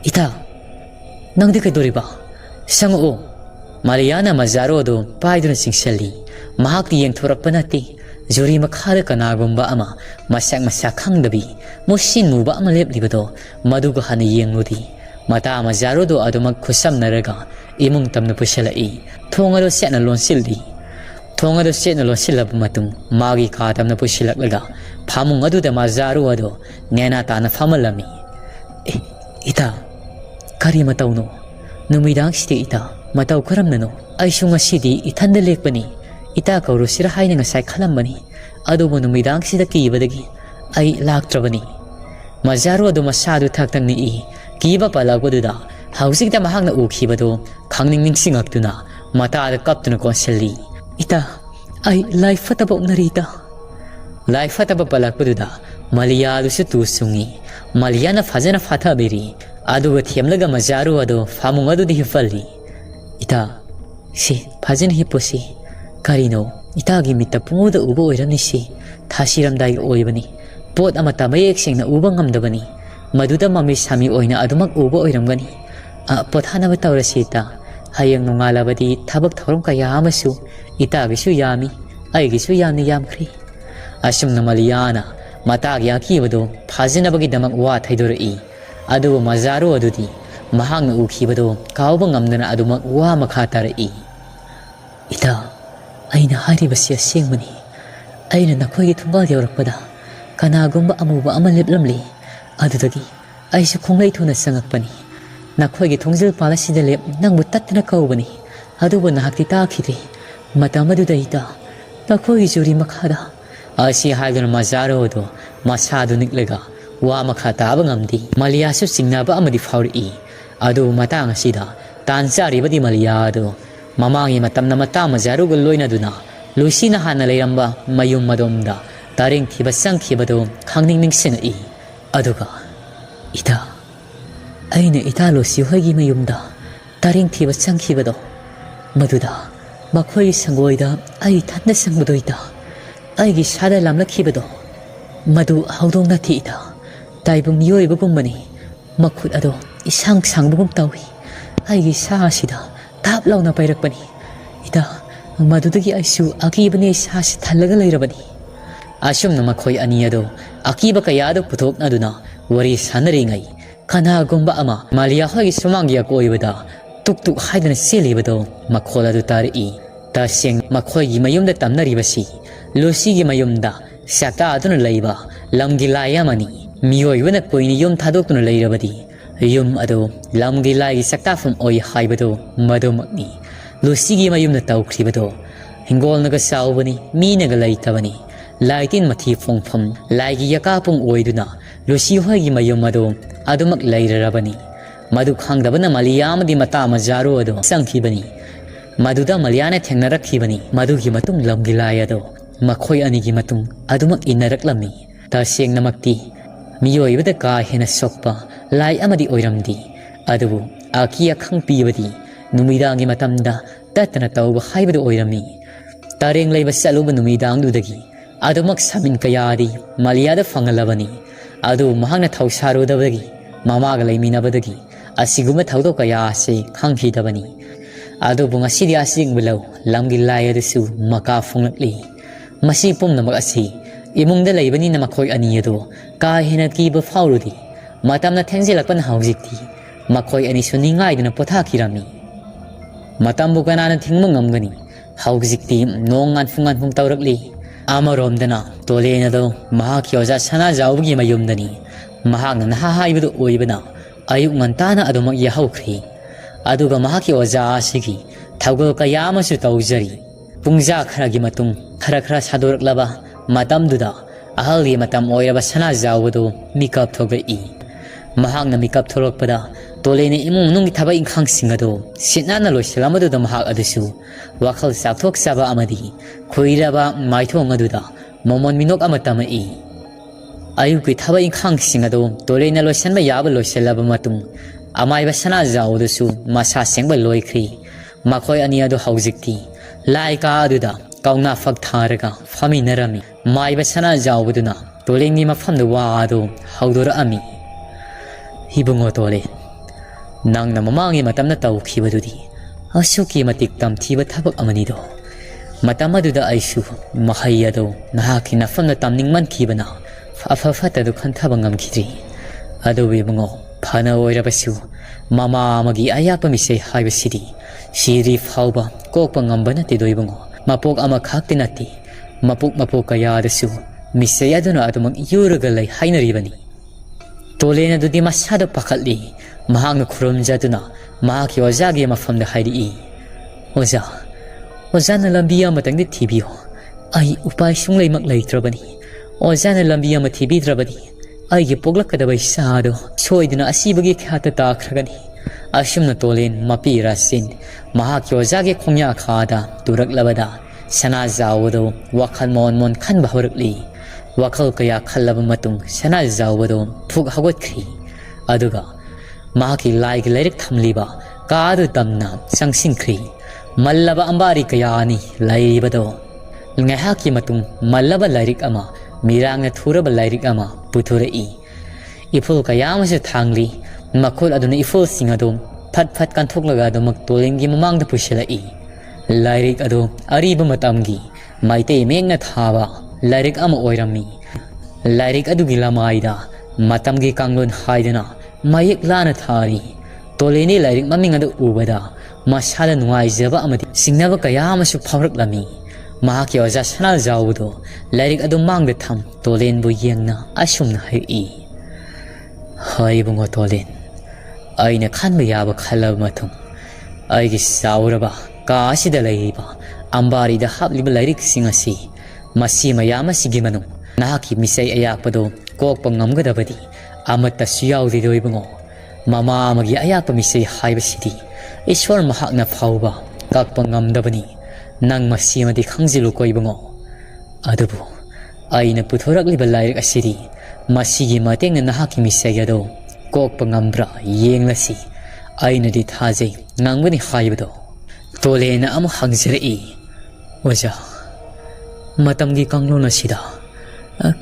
ita nangdi kaidoriba sango mariana mazaru adu paiduna singsali mahakti yeng thorakpanati juri makhada kanagumba ama masak khangdabi musin muba ama leplibado maduga hana yengludi mata mazaru do adumak khusam naraga imung tamna pusalai thongalo setna lonsildi thongado setna lonsilab matung magi ka tamna pusilaklaga phamung aduda mazaru ado nena tana famalami ita kari matauno numidang siti ita matau karamnano aisunga sidi ithanda lekpani ita kauru sira haina ngasai khalambani adubu numidang sida kibadagi ai laktrabani mazaru adu masadu thaktang ni kiba palagwaduda hausikta mahangna ukhibado khangning ningsingaktuna mata ada kaptuna konselli ita ai life fataba narita life fataba palakwaduda malia dusu tu sungi maliana fajana fatha beri aduga thiamlaga mazaru ado famung adu hifalli ita si fajana hiposi karino ita gi mita pungoda ubo oiramni si thasiramdai oibani pot amata mayek singna uba ngamdabani maduda mami sami oina adumak ubo oiramgani pothana batawrasi ita hayang nongalabadi thabak thorom kaya amasu ita gisu yami ai gisu yamni yamkhri asumna maliana mata gi akibado phajinabagi damak wa thaidori adu mazaru adudi mahangna ukhibado kawba ngamdana adumak wa makha tarai ita aina haribasi asengmani aina nakhoi thungal yaurakpada kanagumba amuba ama leplamli adudagi aisu khonglai thuna sangakpani nakhoi gi thongjil palasida lep nangbu tatna kaubani ꯑꯗꯨꯕꯨ ꯅꯍꯥꯛꯇꯤ ꯇꯥꯈꯤꯗꯦ ꯃꯇꯝ ꯑꯗꯨꯗꯩꯗ ꯅꯈꯣꯏꯒꯤ jury ꯃꯈꯥꯗ ꯑꯁꯤ ꯍꯥꯏꯗꯨꯅ ꯃꯖꯥꯔꯣ ꯑꯗꯨ ꯃꯁꯥꯗꯨ ꯅꯤꯛꯂꯒ ꯋꯥ ꯃꯈꯥ ꯇꯥꯕ ꯉꯝꯗꯦ ꯃꯂꯤꯌꯥꯁꯨ ꯆꯤꯡꯅꯕ ꯑꯃꯗꯤ ꯐꯥꯎꯔꯛꯏ ꯑꯗꯨꯕꯨ ꯃꯇꯥꯡ ꯑꯁꯤꯗ ꯇꯥꯟ ꯆꯥꯔꯤꯕꯗꯤ ꯃꯂꯤꯌꯥ ꯑꯗꯨ ꯃꯃꯥꯡꯒꯤ ꯃꯇꯝꯗ ꯃꯇꯥ ꯃꯖꯥꯔꯨꯒ ꯂꯣꯏꯅꯗꯨꯅ ꯂꯨꯁꯤꯅ ꯍꯥꯟꯅ ꯂꯩꯔꯝꯕ ꯃꯌꯨꯝ ꯑꯗꯣꯝꯗ ꯇꯔꯦꯡ ꯊꯤꯕ ꯆꯪꯈꯤꯕꯗꯨ ꯈꯪꯅꯤꯡ ꯅꯤꯡꯁꯤꯡꯉꯛꯏ ꯑꯗꯨꯒ ꯏꯇꯥ ꯑꯩꯅ ꯏꯇꯥ ꯂꯨꯁꯤ ꯍꯣꯏꯒꯤ ꯃꯌꯨꯝꯗ ꯇꯔꯦꯡ ꯊꯤꯕ ꯆꯪꯈꯤꯕꯗꯣ ꯃꯗꯨꯗ ꯃꯈꯣꯏꯒꯤ ꯁꯪꯒꯣꯏꯗ ꯑꯩ ꯏꯊꯟꯇ ꯆꯪꯕꯗꯣ ꯏꯇꯥ ꯑꯩꯒꯤ ꯏꯁꯥꯗ ꯂꯥꯝꯂꯛꯈꯤꯕꯗꯣ ꯃꯗꯨ ꯍꯧꯗꯣꯡ ꯅꯠꯇꯦ ꯏꯇꯥ ꯇꯥꯏꯕꯪ ꯃꯤꯑꯣꯏꯕꯒꯨꯝꯕꯅꯤ ꯃꯈꯨꯠ ꯑꯗꯣ ꯏꯁꯥꯡ ꯁꯥꯡꯕꯒꯨꯝ ꯇꯧꯏ ꯑꯩꯒꯤ ꯏꯁꯥ ꯑꯁꯤꯗ ꯇꯥꯞ ꯂꯥꯎꯅ ꯄꯥꯏꯔꯛꯄꯅꯤ ꯏꯇꯥ ꯃꯗꯨꯗꯒꯤ ꯑꯩꯁꯨ ꯑꯀꯤꯕꯅꯤ ꯏꯁꯥꯁꯤ ꯊꯜꯂꯒ ꯂꯩꯔꯕꯅꯤ ꯑꯁꯨꯝꯅ ꯃꯈꯣꯏ ꯑꯅꯤ ꯑꯗꯣ ꯑꯀꯤꯕ ꯀꯌꯥꯗ ꯄꯨꯊꯣꯛꯅꯗꯨꯅ ꯋꯥꯔꯤ ꯁꯥꯟꯅꯔꯤꯉꯩ ꯀꯅꯥꯒꯨꯝꯕ ꯑꯃ ꯃꯥꯂꯤꯌꯥ ꯍꯣꯏꯒꯤ ꯁꯨꯃꯥꯡꯒꯤ ꯑꯀꯣꯏꯕꯗ ꯇꯨꯛ ꯇꯨꯛ ꯍꯥꯏꯗꯨꯅ ꯆꯦꯜꯂꯤꯕꯗꯣ ꯃꯈꯣꯜ ꯑꯗꯨ ꯇꯥꯔꯛꯏ ꯇꯁꯦꯡ ꯃꯈꯣꯏꯒꯤ ꯃꯌꯨꯝꯗ ꯇꯝꯅꯔꯤꯕꯁꯤ ꯂꯨꯁꯤꯒꯤ ꯃꯌꯨꯝꯗ ꯆꯥꯛꯇꯥꯗꯨꯅ ꯂꯩꯕ ꯂꯝꯒꯤ ꯂꯥꯏ ꯑꯃꯅꯤ ꯃꯤꯑꯣꯏꯕꯅ ꯀꯨꯏꯅ ꯌꯨꯝ ꯊꯥꯗꯣꯛꯇꯨꯅ ꯂꯩꯔꯕꯗꯤ ꯌꯨꯝ ꯑꯗꯨ ꯂꯝꯒꯤ ꯂꯥꯏꯒꯤ ꯆꯥꯛꯇꯥꯐꯝ ꯑꯣꯏ ꯍꯥꯏꯕꯗꯨ ꯃꯗꯨꯃꯛꯅꯤ ꯂꯨꯁꯤꯒꯤ ꯃꯌꯨꯝꯗ ꯇꯧꯈ꯭ꯔꯤꯕꯗꯣ ꯍꯤꯡꯒꯣꯜꯅꯒ ꯆꯥꯎꯕꯅꯤ ꯃꯤꯅꯒ ꯂꯩꯇꯕꯅꯤ ꯂꯥꯏꯇꯤꯟ ꯃꯊꯤ ꯐꯣꯡꯐꯝ ꯂꯥꯏꯒꯤ ꯌꯀꯥꯄꯨꯡ ꯑꯣꯏꯗꯨꯅ ꯂꯨꯁꯤ ꯍꯣꯏꯒꯤ ꯃꯌꯨꯝ ꯑꯗꯨ ꯑꯗꯨꯃꯛ ꯂꯩꯔꯔꯕꯅꯤ ꯃꯗꯨ ꯈꯪꯗꯕꯅ ꯃꯂꯤꯌꯥ ꯑꯃꯗꯤ ꯃꯇꯥ ꯃꯖꯥꯔꯨ ꯑꯗꯨ ꯆꯪꯈꯤꯕꯅꯤ ꯃꯗꯨꯗ ꯃꯂꯤꯌꯥꯅ ꯊꯦꯡꯅꯔꯛꯈꯤꯕꯅꯤ ꯃꯗꯨꯒꯤ ꯃꯇꯨꯡ ꯂꯝꯒꯤ ꯂꯥꯏ ꯑꯗꯣ ꯃꯈꯣꯏ ꯑꯅꯤꯒꯤ ꯃꯇꯨꯡ ꯑꯗꯨꯃꯛ ꯏꯟꯅꯔꯛꯂꯝꯃꯤ ꯇꯁꯦꯡꯅꯃꯛꯇꯤ ꯃꯤꯑꯣꯏꯕꯗ ꯀꯥ ꯍꯦꯟꯅ ꯁꯣꯛꯄ ꯂꯥꯏ ꯑꯃꯗꯤ ꯑꯣꯏꯔꯝꯗꯦ ꯑꯗꯨꯕꯨ ꯑꯀꯤ ꯑꯈꯪ ꯄꯤꯕꯗꯤ ꯅꯨꯃꯤꯗꯥꯡꯒꯤ ꯃꯇꯝꯗ ꯇꯠꯇꯅ ꯇꯧꯕ ꯍꯥꯏꯕꯗꯨ ꯑꯣꯏꯔꯝꯃꯤ ꯇꯔꯦꯡ ꯂꯩꯕ ꯆꯠꯂꯨꯕ ꯅꯨꯃꯤꯗꯥꯡꯗꯨꯗꯒꯤ ꯑꯗꯨꯃꯛ ꯁꯃꯤꯟ ꯀꯌꯥꯗꯤ ꯃꯂꯤꯌꯥꯗ ꯐꯪꯍꯜꯂꯕꯅꯤ ꯑꯗꯨ ꯃꯍꯥꯛꯅ ꯊꯧꯁꯥꯔꯨꯗꯕꯗꯒꯤ ꯃꯃꯥꯒ ꯂꯩꯃꯤꯟꯅꯕꯗꯒꯤ ꯑꯁꯤꯒꯨꯝꯕ ꯊꯧꯗꯣꯛ ꯀꯌꯥ ꯑꯁꯤ ꯈꯪꯈꯤꯗꯕꯅꯤ ꯑꯗꯨꯕꯨ ꯉꯁꯤꯗꯤ ꯑꯁꯤꯒꯨꯝꯕ ꯂꯧ ꯂꯝꯒꯤ ꯂꯥꯏ ꯑꯗꯨꯁꯨ ꯃꯀꯥ ꯐꯣꯡꯂꯛꯂꯤ ꯃꯁꯤ ꯄꯨꯝꯅꯃꯛ ꯑꯁꯤ ꯏꯃꯨꯡꯗ ꯂꯩꯕꯅꯤꯅ ꯃꯈꯣꯏ ꯑꯅꯤ ꯑꯗꯨ ꯀꯥ ꯍꯦꯟꯅ ꯀꯤꯕ ꯐꯥꯎꯔꯨꯗꯦ ꯃꯇꯝꯅ ꯊꯦꯡꯖꯤꯜꯂꯛꯄꯅ ꯍꯧꯖꯤꯛꯇꯤ ꯃꯈꯣꯏ ꯑꯅꯤꯁꯨ ꯅꯤꯡꯉꯥꯏꯗꯨꯅ ꯄꯣꯊꯥꯈꯤꯔꯝꯃꯤ ꯃꯇꯝꯕꯨ ꯀꯅꯥꯅ ꯊꯤꯡꯕ ꯉꯝꯒꯅꯤ ꯍꯧꯖꯤꯛꯇꯤ ꯅꯣꯡ ꯉꯥꯟꯐꯨꯡ ꯉꯥꯟꯐꯨꯡ ꯇꯧꯔꯛꯂꯤ ꯑꯃꯔꯣꯝꯗꯅ ꯇꯣꯂꯦꯟ ꯑꯗꯨ ꯃꯍꯥꯛꯀꯤ ꯑꯣꯖꯥ ꯁꯅꯥꯖꯥꯎꯕꯒꯤ ꯃꯌꯨꯝꯗꯅꯤ ꯃꯍꯥꯛꯅ ꯅꯍꯥ ꯍꯥꯏꯕꯗꯨ ꯑꯣꯏꯕꯅ ꯑꯌꯨꯛ ꯉꯟꯇꯥꯅ ꯑꯗꯨꯃꯛ ꯌꯥꯍꯧꯈ꯭ꯔꯦ ꯑꯗꯨꯒ ꯃꯍꯥꯛꯀꯤ ꯑꯣꯖꯥ ꯑꯁꯤꯒꯤ ꯊꯧꯒꯜ ꯀꯌꯥ ꯑꯃꯁꯨ ꯇꯧꯖꯔꯤ ꯄꯨꯡꯖꯥ ꯈꯔꯒꯤ ꯃꯇꯨꯡ ꯈꯔ ꯁꯥꯗꯣꯔꯛꯂꯕ ꯃꯇꯝꯗꯨꯗ ꯑꯍꯜꯒꯤ ꯃꯇꯝ ꯑꯣꯏꯔꯕ ꯁꯅꯥꯖꯥꯎꯕꯗꯨ ꯃꯤꯀꯞ ꯊꯣꯛꯂꯛꯏ ꯃꯍꯥꯛꯅ ꯃꯤꯀꯞ ꯊꯣꯛꯂꯛꯄꯗ ꯇꯣꯂꯦꯟꯅ ꯏꯃꯨꯡ ꯃꯅꯨꯡꯒꯤ ꯊꯕꯛ ꯏꯪꯈꯥꯡꯁꯤꯡ ꯑꯗꯨ ꯁꯤꯠꯅꯥꯟꯅ ꯂꯣꯏꯁꯤꯜꯂꯝꯕꯗꯨꯗ ꯃꯍꯥꯛ ꯑꯗꯨꯁꯨ ꯋꯥꯈꯜ ꯆꯥꯎꯊꯣꯛꯆꯕ ꯑꯃꯗꯤ ꯈꯨꯏꯔꯕ ꯃꯥꯏꯊꯣꯡ ꯑꯗꯨꯗ ꯃꯣꯃꯣꯟ ꯃꯤꯅꯣꯛ ꯑꯃ ꯇꯝꯃꯛꯏ ꯑꯌꯨꯛꯀꯤ ꯊꯕꯛ ꯏꯪꯈꯥꯡꯁꯤꯡ ꯑꯗꯨ ꯇꯣꯂꯦꯟꯅ ꯂꯣꯏꯁꯤꯟꯕ ꯌꯥꯕ ꯂꯣꯏꯁꯤꯜꯂꯕ ꯃꯇꯨꯡ ꯑꯃꯥꯏꯕ ꯁꯅꯥꯖꯥꯎꯕꯗꯨꯁꯨ ꯃꯁꯥ ꯁꯦꯡꯕ ꯂꯣꯏꯈ꯭ꯔꯤ ꯃꯈꯣꯏ ꯑꯅꯤ ꯑꯗꯨ ꯍꯧꯖꯤꯛꯇꯤ ꯂꯥꯏ ꯀꯥ ꯑꯗꯨꯗ ꯀꯧꯅꯥ ꯐꯛ ꯊꯥꯔꯒ ꯐꯝꯃꯤꯟꯅꯔꯝꯃꯤ ꯃꯥꯏꯕ ꯁꯅꯥꯖꯥꯎꯕꯗꯨꯅ ꯇꯣꯂꯦꯟꯒꯤ ꯃꯐꯝꯗ ꯋꯥ ꯑꯗꯨ ꯍꯧꯗꯣꯔꯛꯑꯝꯃꯤ ꯏꯕꯨꯡꯉꯣ ꯇꯣꯂꯦꯟ ꯅꯪꯅ ꯃꯃꯥꯡꯒꯤ ꯃꯇꯝꯗ ꯇꯧꯈꯤꯕꯗꯨꯗꯤ ꯑꯁꯨꯛꯀꯤ ꯃꯇꯤꯛ ꯇꯝꯊꯤꯕ ꯊꯕꯛ ꯑꯃꯅꯤꯗꯣ ꯃꯇꯝ ꯑꯗꯨꯗ ꯑꯩꯁꯨ ꯃꯍꯩ ꯑꯗꯨ ꯅꯍꯥꯛꯀꯤ ꯅꯐꯝꯗ ꯇꯝꯅꯤꯡꯃꯟꯈꯤꯕꯅ ꯑꯐ ꯐꯠꯇꯗꯨ ꯈꯟꯊꯕ ꯉꯝꯈꯤꯗ꯭ꯔꯤ ꯑꯗꯨꯕꯨ ꯏꯕꯨꯡꯉꯣ ꯐꯅ ꯑꯣꯏꯔꯕꯁꯨ ꯃꯃꯥ ꯑꯃꯒꯤ ꯑꯌꯥꯛꯄ ꯃꯤꯆꯩ ꯍꯥꯏꯕꯁꯤꯗꯤ ꯁꯤꯗ꯭ꯔꯤ ꯐꯥꯎꯕ ꯀꯣꯛꯄ ꯉꯝꯕ ꯅꯠꯇꯦꯗꯣ ꯏꯕꯨꯡꯉꯣ ꯃꯄꯣꯛ ꯑꯃꯈꯛꯇꯤ ꯅꯠꯇꯦ ꯃꯄꯣꯛ ꯀꯌꯥꯗꯁꯨ ꯃꯤꯆꯩ ꯑꯗꯨꯅ ꯑꯗꯨꯃꯛ ꯌꯨꯔꯒ ꯂꯩ ꯍꯥꯏꯅꯔꯤꯕꯅꯤ ꯇꯣꯂꯦꯟ ꯑꯗꯨꯗꯤ ꯃꯁꯥꯗ ꯄꯥꯈꯠꯂꯤ ꯃꯍꯥꯛꯅ ꯈꯨꯔꯨꯝꯖꯗꯨꯅ ꯃꯍꯥꯛꯀꯤ ꯑꯣꯖꯥꯒꯤ ꯃꯐꯝꯗ ꯍꯥꯏꯔꯛꯏ ꯑꯣꯖꯥꯅ ꯂꯝꯕꯤ ꯑꯃꯇꯪꯗꯤ ꯊꯤꯕꯤꯌꯨ ꯑꯩ ꯎꯄꯥꯏ ꯁꯨꯡꯂꯩꯃꯛ ꯂꯩꯇ꯭ꯔꯕꯅꯤ ꯑꯣꯖꯥꯅ ꯂꯝꯕꯤ ꯑꯃ ꯊꯤꯕꯤꯗ꯭ꯔꯕꯗꯤ ꯑꯩꯒꯤ ꯄꯣꯛꯂꯛꯀꯗꯕ ꯏꯆꯥ ꯑꯗꯨ ꯁꯣꯏꯗꯅ ꯑꯁꯤꯕꯒꯤ ꯈꯥꯠꯇ ꯇꯥꯈ꯭ꯔꯒꯅꯤ ꯑꯁꯨꯝꯅ ꯇꯣꯂꯦꯟ ꯃꯄꯤ ꯔꯥꯁꯤꯟ ꯃꯍꯥꯛꯀꯤ ꯑꯣꯖꯥꯒꯤ ꯈꯣꯡꯌꯥꯈꯥꯗ ꯇꯨꯔꯛꯂꯕꯗ ꯁꯅꯥꯖꯥꯎꯕꯗꯨ ꯋꯥꯈꯜ ꯃꯣꯟ ꯈꯟꯕ ꯍꯧꯔꯛꯂꯤ ꯋꯥꯈꯜ ꯀꯌꯥ ꯈꯜꯂꯕ ꯃꯇꯨꯡ ꯁꯅꯥꯖꯥꯎꯕꯗꯨ ꯊꯨꯛ ꯍꯧꯒꯠꯈ꯭ꯔꯤ ꯑꯗꯨꯒ ꯃꯍꯥꯛꯀꯤ ꯂꯥꯏꯒꯤ ꯂꯥꯏꯔꯤꯛ ꯊꯝꯂꯤꯕ ꯀꯥꯗꯨ ꯇꯝꯅ ꯆꯪꯁꯤꯟꯈ꯭ꯔꯤ ꯃꯜꯂꯕ ꯑꯝꯕꯥꯔꯤ ꯀꯌꯥꯅꯤ ꯂꯩꯔꯤꯕꯗꯣ ꯉꯥꯏꯍꯥꯛꯀꯤ ꯃꯇꯨꯡ ꯃꯜꯂꯕ ꯂꯥꯏꯔꯤꯛ ꯑꯃ ꯃꯤꯔꯥꯡꯅ ꯊꯨꯔꯕ ꯂꯥꯏꯔꯤꯛ ꯑꯃ ꯄꯨꯊꯣꯔꯛꯏ ꯏꯐꯨꯜ ꯀꯌꯥ ꯑꯃꯁꯨ ꯊꯥꯡꯂꯤ ꯃꯈꯨꯠ ꯑꯗꯨꯅ ꯏꯐꯨꯜꯁꯤꯡ ꯑꯗꯨ ꯐꯠ ꯀꯟꯊꯣꯛꯂꯒ ꯑꯗꯨꯃꯛ ꯇꯣꯂꯦꯟꯒꯤ ꯃꯃꯥꯡꯗ ꯄꯨꯁꯤꯜꯂꯛꯏ ꯂꯥꯏꯔꯤꯛ ꯑꯗꯨ ꯑꯔꯤꯕ ꯃꯇꯝꯒꯤ ꯃꯩꯇꯩ ꯃꯌꯦꯛꯅ ꯊꯥꯕ ꯂꯥꯏꯔꯤꯛ ꯑꯃ ꯑꯣꯏꯔꯝꯃꯤ ꯂꯥꯏꯔꯤꯛ ꯑꯗꯨꯒꯤ ꯂꯃꯥꯏꯗ ꯃꯇꯝꯒꯤ ꯀꯥꯡꯂꯣꯟ ꯍꯥꯏꯗꯨꯅ ꯃꯌꯦꯛ ꯂꯥꯅ ꯊꯥꯔꯤ ꯇꯣꯂꯦꯟꯒꯤ ꯂꯥꯏꯔꯤꯛ ꯃꯃꯤꯡ ꯑꯗꯨ ꯎꯕꯗ ꯃꯁꯥꯗ ꯅꯨꯡꯉꯥꯏꯖꯕ ꯑꯃꯗꯤ ꯆꯤꯡꯅꯕ ꯀꯌꯥ ꯑꯃꯁꯨ ꯐꯥꯎꯔꯛꯂꯝꯃꯤ ꯃꯍꯥꯛꯀꯤ ꯑꯣꯖꯥ ꯁꯅꯥꯖꯥꯎꯕꯗꯨ ꯂꯥꯏꯔꯤꯛ ꯑꯗꯨ ꯃꯥꯡꯗ ꯊꯝ ꯇꯣꯂꯦꯟꯕꯨ ꯌꯦꯡꯅ ꯑꯁꯨꯝꯅ ꯍꯥꯏꯔꯛꯏ ꯏꯕꯨꯡꯉꯣ ꯇꯣꯂꯦꯟ ꯑꯩꯅ ꯈꯟꯕ ꯌꯥꯕ ꯈꯜꯂꯕ ꯃꯇꯨꯡ ꯑꯩꯒꯤ ꯆꯥꯎꯔꯕ ka asida laiba ambari da habliba Lairik sing asi masi mayama sigi manu nahaki Michei ayakpado kokpa ngamgadabadi amata suyaudi doibango mama amagi ayakpa Michei haibasidi Ishwar mahakna phauba kakpa ngamdabani nang masi amadi khangjilu koibango adubu aina puthorakliba Lairik asidi masigi matengna nahaki Michei ado kokpa ngambra yenglasi aina di thajai ngangbani haibado tolena amu hangzirei oja matamgi kanglon asida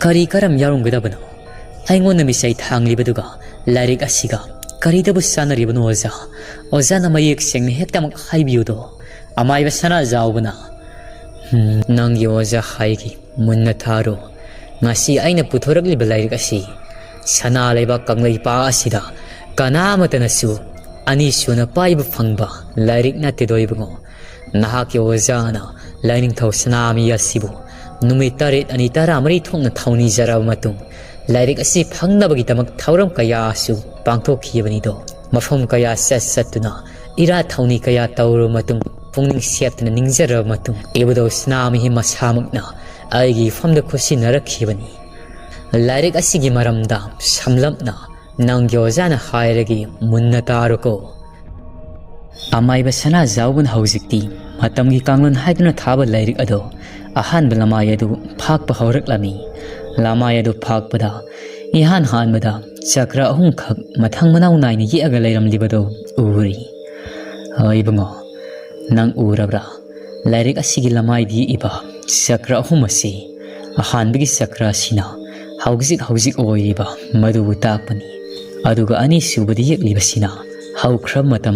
kari karam yarunggadabano aingona Michei thanglibaduga Lairik asiga karidabu sanaribano oja na mayek sengni hektamak haibiyudo amaiba sana jaubana nangi oja haigi munna tharo ngasi aina puthorakliba Lairik asi sana laiba kanglai pa asida kanamatanasu ani suna paiba phangba Lairik natte doibango nahaki ojana Lainingthou Sanamahi asibu numit taret ani tara mari thongna thauni jaraba matung Lairik asi phangnabagi tamak thauram kaya asu pangthokkhibani do mafam kaya sattuna ira thauni kaya tawro matung pungning septna ningjaraba matung ebado Sanamahi masamakna aigi famda khosi narakhibani Lairik asigi maramda samlamna nanggi ojana hairagi munna taruko amaiba sana jauban haujikti matamgi kanglon haiduna thaba Lairik ado ahanba lamai adu phakpa hauраklami lamai adu phakpada ihan hanbada chakra ahum khak mathang manau naina yeaga leiramlibado uri aibango nang urabra Lairik asigi lamai di iba chakra ahum asi ahanbigi chakra sina haujik oiriba madu takpani aduga ani subadi yeklibasina haukhram matam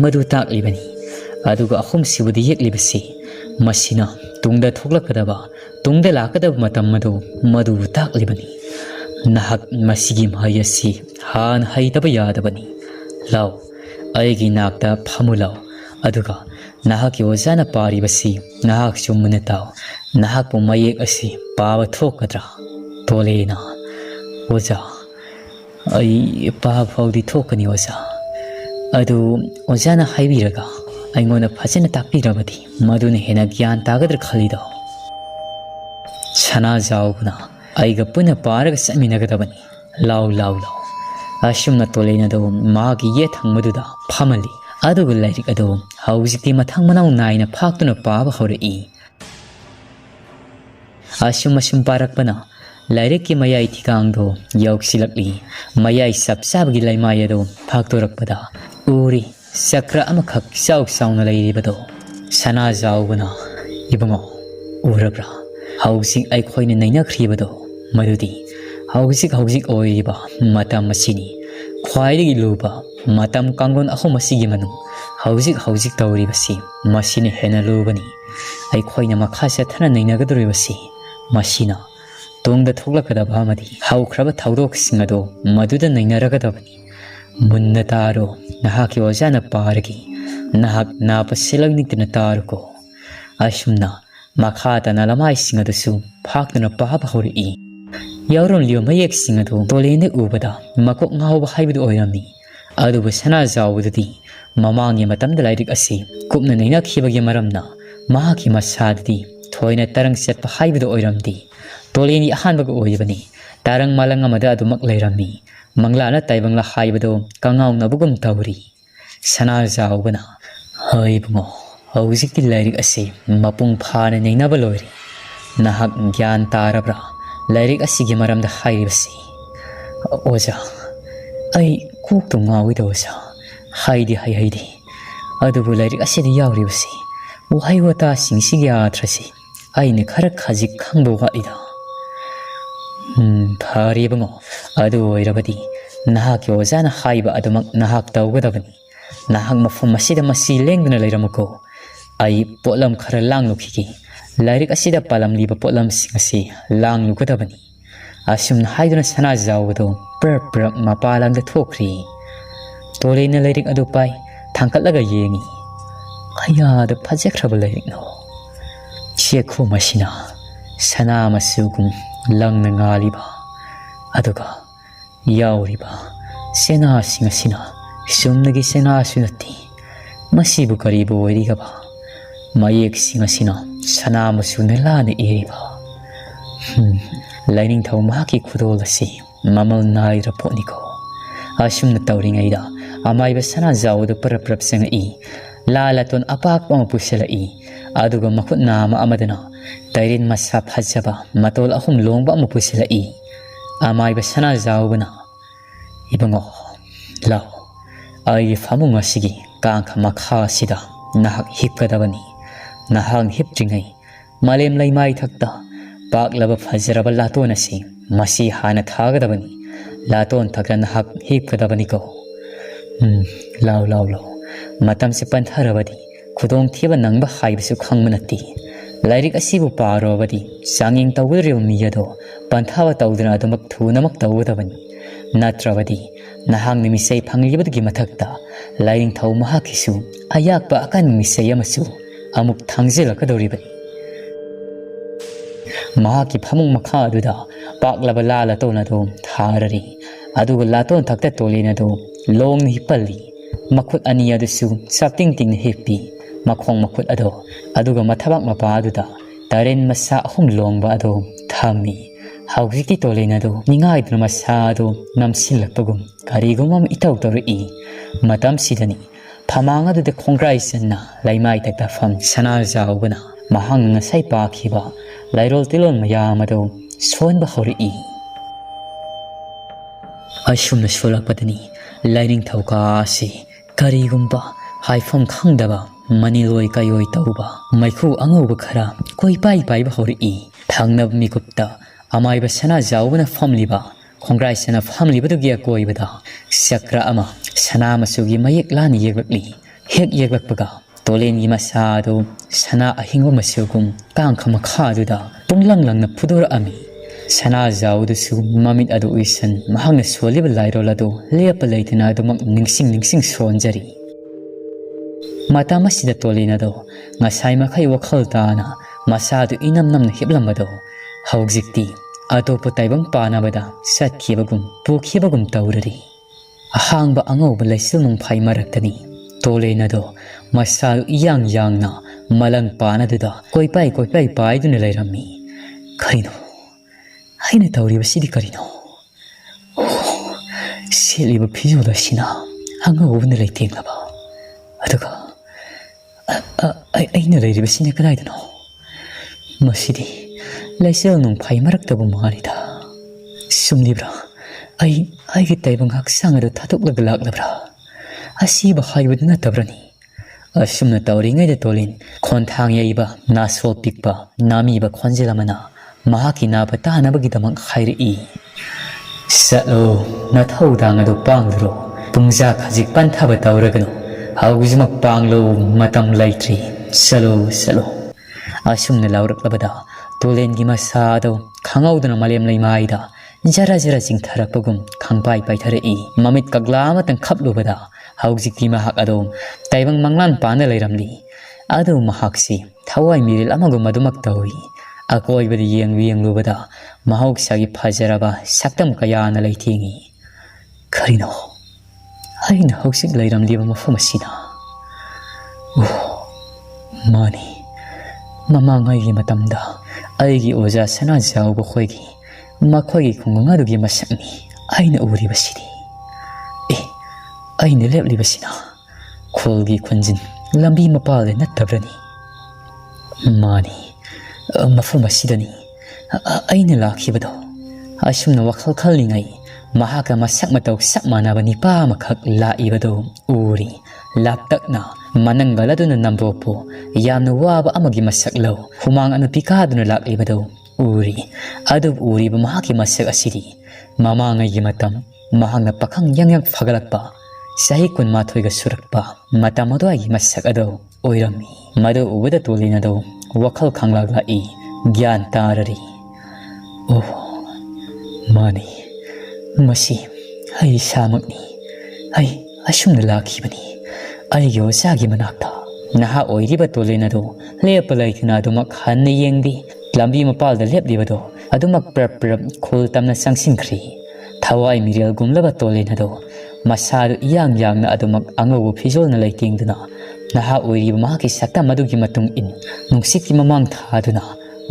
madu taklibani aduga ahum subadi yeklibasi masina tungda thoklakadaba tungda lakadaba matam madu taklibani nahak masigi mahayasi han haitaba yadabani law aigi nakta phamulaw aduga nahaki ojana paribasi nahak chumuna taw nahak mayek asi pawa thokadra tolena oja ai pa faudi thokani oja adu ojana haibiraga aingona phajana takpirabadi maduna hena gyan tagadra khalido chana jaubna aiga puna paraga saminagadabani law ashumna tolena do magi ye thangmaduda phamali aduga Lairik ado haujikti mathang manau naina phaktuna paba haurai ashum parakpana Lairik ki mayai thikangdo yauksilakli mayai sapsabgi laimai ado phaktorakpada uri sakra amakhak sauna lairibado sana jaubana ibango urabra haujik ai khoina naina khribado madudi haujik oiriba matam masini khwaidagi luba matam kanglon ahum asigi manu haujik tawribasi masini hena lubani ai khoina makhasa thana naina gaduribasi masina tongda thoklakadaba amadi haukraba thawdok singado maduda nainaragadabani munna taro nahaki ojana paragi nahak napa silagnikna taruko ashumna makhata nalamai singadasu phakna pahaba hori yauron liyo mayek singado tolene ubada makok ngawba haibudu oirami adubu sana jawududi mamangi matamda Lairik asi kupna naina khibagi maramna mahaki masaddi thoina tarang setpa haibudu oiramdi toleni ahanbaga oibani tarang malang amada adumak leirami manglana taibangla haibado kangaw nabugum tawri sana jaubana haibungo haujikti Lairik asi mapung phana neinaba loiri nahak gyan tarabra Lairik asigi maramda haibasi oja ai kokto ngawido oja haidi adubu Lairik asidi yauribasi wahai wata singsigi atrasi aine khara khajik khangbo ida Paribango adu oirabadi nahaki ojana haiba adumak nahak tawgadabani nahak mafum masida masi lengduna leiramako ai potlam khara langlukhigi Lairik asida palam liba potlam singasi langlugadabani asum haiduna sana jawdo per mapalamda thokri tolena Lairik adu pai thangkatlaga yengi kaya da phajakraba Lairik no chekhu masina sana masugum langna ngaliba aduga yauriba sena singasina sumnagi sena sunati masibu karibu oirigaba mayek singa sana masuna lana iriba Lainingthou mahaki khudol asi mamal nai rapotniko asum na tawringaida amai ba sana zawdu paraprap sanga I lalaton apak pang pusala I aduga makut nama amadana tairin masap hajaba matol ahum longba mapusala I amai ba sana zawbana ibango law ay famung asigi kangka makha sida nahak hipkadabani nahang hiptringai malem laimai thakta paklaba fajraba laton asi masi hana thagadabani laton thakra nahak hipkadabani ko law matam se pantharabadi khudong thiba nangba haibisu khangmanati Lairik asibu parobadi sanging tawuril miyado panthawa tawdana adumak thunamak tawudabani natrabadi nahang ni Michei phanglibadgi mathakta Lainingthou mahakisu ayakpa akan Michei amasu amuk thangjilakadoribani mahaki phamung makha aduda paklaba lala tonado tharari aduga laton thakta tolinado long ni palli makut ani adusu sapting ting hippi makhong makut ado aduga mathabak mapa aduda taren masa ahum longba ado thami haujiki tolinado ningai dna masa ado namsilakpagum karigumam itau tori matam sidani phamang adude khongrai sanna laimai takta fam sana zawbana mahang ngasai pakhiba lairol tilon mayam ado sonba hori asumna solakpadani Lainingthou ka si karigumba haifam khangdaba maniloi kayoi tauba maikhu angauba khara koi pai ba hori thangnab mikupta amai ba sana zawbana famliba khongrai sana famliba dugia koibada sakra ama sana masugi mayek lani yeglakli hek yeglakpaga tolen gi masado sana ahingo masugum kangkhama khaduda punglanglang na phudora ami sana zawdusu mamit adu uisan mahangna soliba lairol adu lepa leitina adumak ningsing sonjari matama sida tolinado ngasai makhai wakhal tana masadu inam namna hiblambado haujikti atopa taibang panabada satkibagum pukhibagum taurari ahangba angauba laisil nung phai maraktani tolinado masadu yang na malang panaduda koipai paiduna lairami karino haina tauriba sidi karino seliba phijoda sina angauba leitinglaba aduga aina leiriba sina kadaidano masidi laisel nung phai maraktabu marida sumlibra ai gi taibang haksang adu thatuklag laklabra asiba haibadna tabrani asumna tauringai de tolin khonthang yaiba nasol pikpa namiba khonjelamana mahaki na patana bagi damak khairi salo na thodang adu pangdro pungja khajik panthaba tauragano haugimak panglo matam laitri salo asumna lauraklabada tolen gi masado khangaudana malem leimaida jara jingtharapagum khangpai paithare mamit kaglama tang khaplubada haujikti mahak adom taibang manglan pana leiramli adu mahaksi thawai miril amagum adumak tawi akoi badi yeng lubada mahok sagi phajaraba saktam kayana leithingi karino aina hausik leiramli mafam asina mani mamangai gi matamda aigi oja sana zawba khoigi makhoi khungunga dugi masakni aina uri basidi aina lepli basina kholgi khunjin lambi mapale nattabrani mani mafam asidani aina lakhibado asumna wakhal khallingai mahaka masak matau sakmana bani pa makhak laibado uri laptakna mananggaladuna nambopo yamna waba amagi masaklo humang anu pikaduna laibado uri adub uri ba mahaki masak asiri mamangai gi matam mahangna pakhang yang phagalakpa sahi kun mathoiga surakpa matamado agi masak ado oirami madu ubada tolinado wakhal khanglagla gyan tarari mani masi ai samakni ai asumna lakhibani ai yosagi manakta naha oiriba tolinado lepalaitina adumak hanna yengdi lambi mapalda leplibado adumak prap khul tamna sangsinkhri thawai mirel gumlaba tolinado masadu yang na adumak angawu phijolna leitingduna naha oiriba mahaki sakta madugi matung in nungsikti mamang thaduna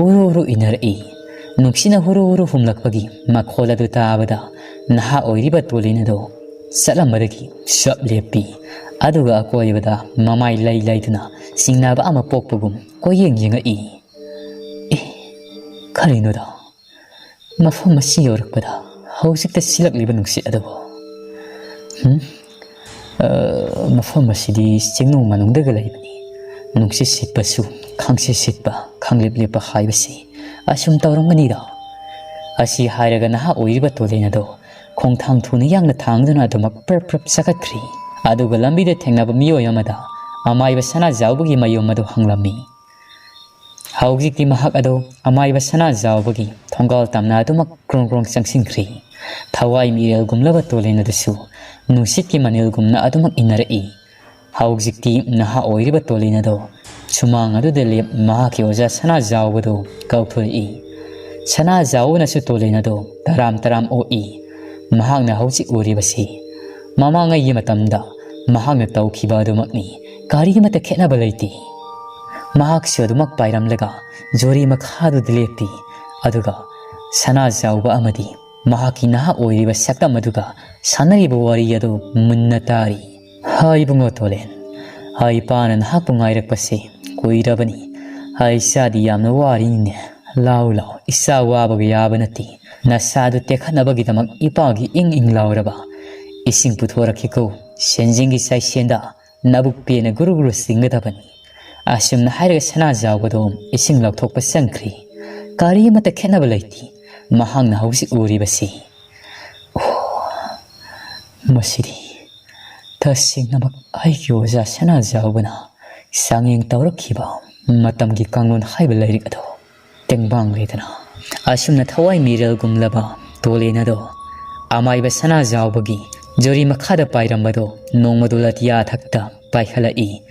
uru inari nuksina huru humlakpagi makhola du tabada naha oiriba tolina do salamadagi sab lepi aduga akoibada mamai laiduna singnaba ama pokpagum koyeng yenga karinoda mafam masi yorakpada hausikta silakliba nungsi adabo mafam masidi chingnu manungdaga laibani nungsi sitpasu khangsi sitpa khangliplepa haibasi asum tawramganida asi hairaga naha oiriba tolena do khongthang thuna yangna thangduna adumak perprap sakatkhri aduga lambida thengnaba miyo yamada amaiba sana jawbagi mayomado hanglami haujikti mahak ado amaiba sana jawbagi thongal tamna adumak krong changsingkhri thawai mirel gumlaba tolena dasu nusitki manil gumna adumak inari haujikti naha oiriba tolena do sumang adu dele mahaki oja sana jawbado kauthori sana jawna su tolena do taram mahangna hauji uribasi mamanga yimatamda mahangna tawkhiba adumakni kari mata khena balaiti mahak se adumak pairam laga jori makhadu dilepi aduga sana jawba amadi mahaki naha oiriba sakta maduga sanari wari adu munna tari hai bungo tolen hai panan hapungai rakpase koirabani hai sadi yamna wari ne lau isa wabaga yabanati nasadu tekhanabagi damak ipagi ing lauraba ising puthoraki senjingi sai senda nabuk pena guru singadabani asumna hairaga sana jawbado ising lauthokpa sangkhri kari mata khenaba laiti mahangna hausi uribasi masidi tasing namak aigi oja sana jawbana sangeng tawrakhiba matamgi kanglon haiba Lairik ado tengbang ledana asumna thawai mirel gumlaba tolena do amaiba sana jawbagi jori makhada pairambado nongmadulat ya thakta paikhalai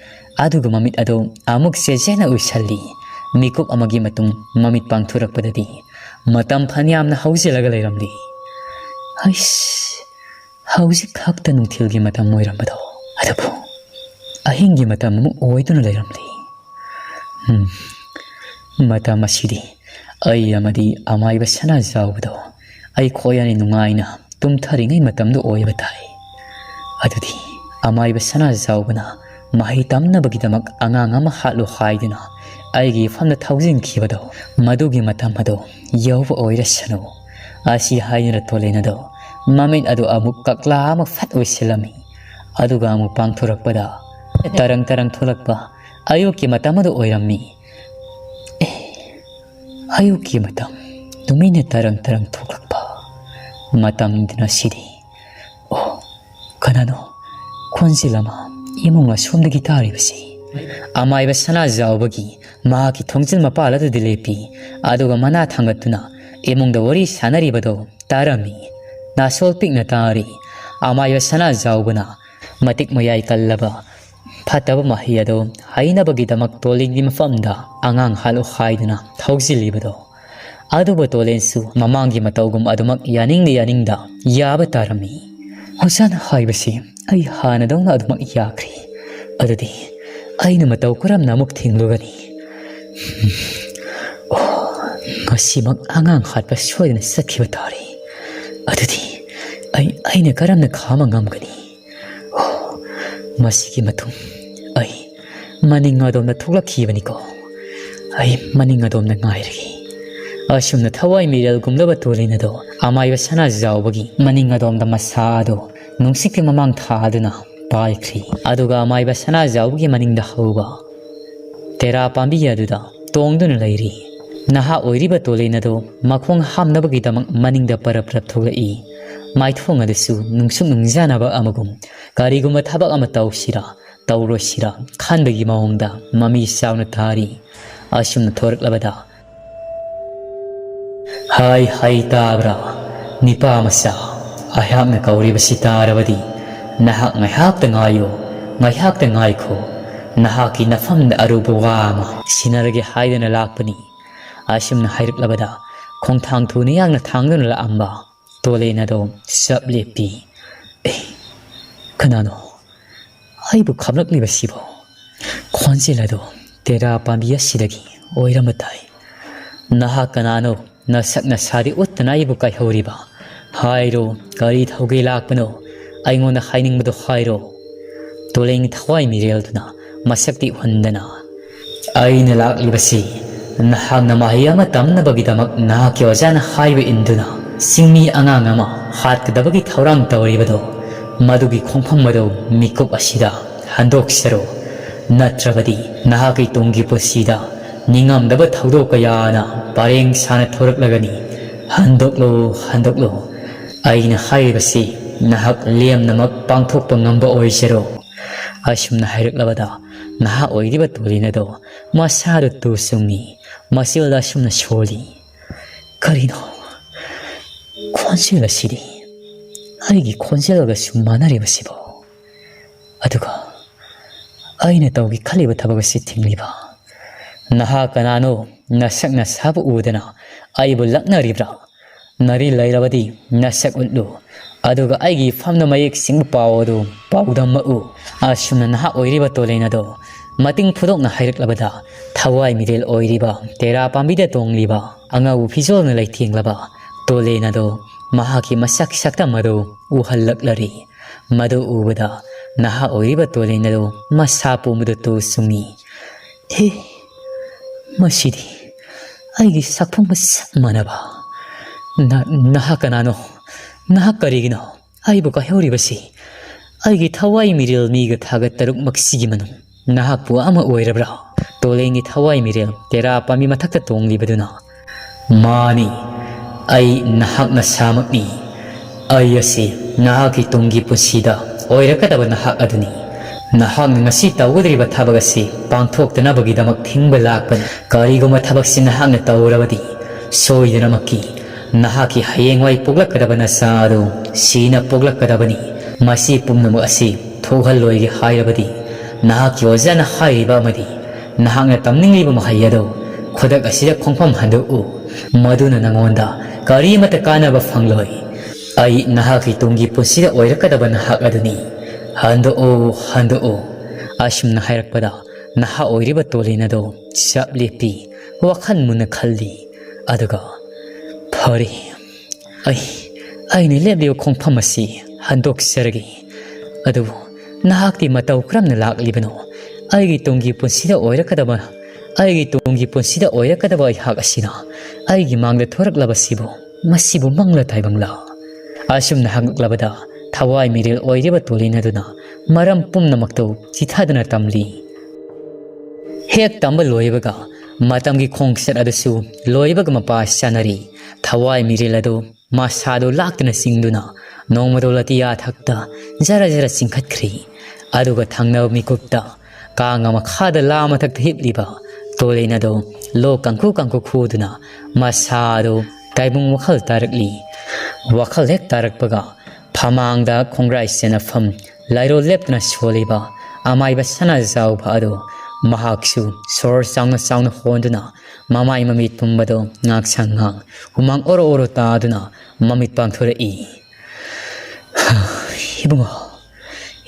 aduga mamit ado amuk sejena usalli mikup amagi matung mamit pangthurakpadadi matam phanyamna hausilaga leiramli hausi khakta nungthilgi matam moirambado adabu ahingi matam mu oiduna leiramli matam asidi ai amadi amaiba sana jawbado ai khoyani nungaina tumtharingai matamdu oiba tai adudi amaiba sana jawbana mahi tamnabagi damak angang ama hatlo haidina aigi famna thousand khibado madugi matam ado yawba oirasano asi hainara tolena do mamin adu amuk kakla ama fat oisilami aduga amuk pangthurakpada tarang thulakpa ayuki matam ado oirami ayuki matam tumine tarang thulakpa matam dina sidi kanano khonsilama imunga somdagi taribasi amaiba sana jawbagi mahaki thongchil mapala du dilepi aduga mana thangatuna imungda wari sanaribado tarami nasol pikna tari amaiba sana jawbana matik moyai kallaba phataba mahiyado hainabagi damak tolingi mafamda angang halu haiduna thausilibado aduba tolensu mamangi matawgum adumak yaningda yaba tarami hosana haibasi ai hanadawna adumak yakri adudi aina mataw kuram namuk thinglugani ngasimak angang hatpa soidna sakhiba tari adudi aina karamna khama ngamgani masigi matung ai maningadawna thuklakhibani ko ai maningadawna ngairigi asumna thawai mirel gumlaba tolina do amaiba sana jawbagi maningadawna masado nungsikti mamang thaduna paikri aduga amaiba sana jawbagi maningda hauba tera pambi aduda tongduna lairi naha oiriba tolina do makhong hamnabagi damak maningda parap tholai maithong adusu nungsum nungjanaba amagum kariguma thabak ama tawsira tawrosira khanbagi maungda mami sauna thari asumna thoraklabada hai tabra nipa masa ayamna kauribasi tarabadi nahak ngayhak ta ngaikho nahaki nafamda aruba wama sinarage haidana lakpani asumna hairuklabada khongthang thuni yangna thangduna la amba tolena do sablepi kanano aibu khamlaklibasibo khonjel ado tera pambi asidagi oiramatai naha kanano nasakna sari uttana ibu kai horiba hairo gari thauge lakpano aingona hainingmado hairo toleng thawai mirelduna masakti hundana aina laklibasi nahagna mahiyama tamnabagidamag nahaki ojana haibe induna singmi angang ama hatkadabagi thaurang tawribado madugi khongphangmado mikup asida handoksaro natrabadi nahaki tongi posida ningamdaba thaudo kayana pareng sana thoraklagani handoklo aina haibasi nahak liamnamak pangthokpa ngamba oisero asumna hairuklabada naha oiriba tolinado masadu tu sungni masilda sumna sholi karino khonjel asidi aigi khonjelga summanaribasibo aduga aina tawgi khaliba thabagasi thingliba naha kanano nasakna sabu udana aibu laknaribra nari lairabadi nasak ullu aduga aigi famna mayek sing pawdu pawdamma u asumna naha oiriba tolenado mating phudokna hairuklabada thawai mirel oiriba tera pambida tongliba angau phizolna laithinglaba tolenado mahaki masak sakta mado uhallaklari madu ubada naha oiriba tolenado masapu mudu tu sungi he masidi aigi sakphum masak manaba naha kanano naha karigino aibu ka heuribasi aigi thawai mirel miga thaga taruk maksigi manu naha pu ama oirabra tolengi thawai mirel tera pami mathakta tonglibaduna mani ai nahak na samakni ai asi nahaki tongi pusida oirakadaba nahak aduni nahak ngasi tawudriba thabagasi pangthokdana bagidamak thingba lakpan karigoma thabaksi nahak na tawrabadi soidanamaki nahaki hayengwai poglakadaba na sadu sina poglakadabani masi pumnamu asi thohalloigi hairabadi nahaki ojana hairiba amadi nahakna tamningliba mahayado khodak asida khongpham handu maduna nangonda kari mata kanaba phangloi ai nahaki tongi pusida oirakadaba nahak aduni hando asumna hairakpada naha oiriba tolinado chaplepi wakhan muna khalli aduga phari aini lebliyo khongpham asi handok sergi adu nahakti matau kramna laklibano aigi tongi pusida oirakadaba ai hak asina aigi mangda thoraklabasibo masibu mangla taibangla asumna hanglabada thawai miril oiriba tolinaduna maram pumnamakto chithadana tamli hek tamba loibaga matamgi khongsat adasu loibaga mapa sanari thawai miril ado masado laktana singduna nongmado latiya thakta jara singkhatkri aduga thangna mikupta kanga makhada lama thakta hipliba tolinado lo kangku khuduna masado taibung wakhal tarakli wakhal hek tarakpaga phamangda khongrai senafam lairo lepna soliba amaiba sana zawba ado mahaksu sor sauna honduna mamai mamit pumbado ngaksanga humang oro taduna mamit pangthora i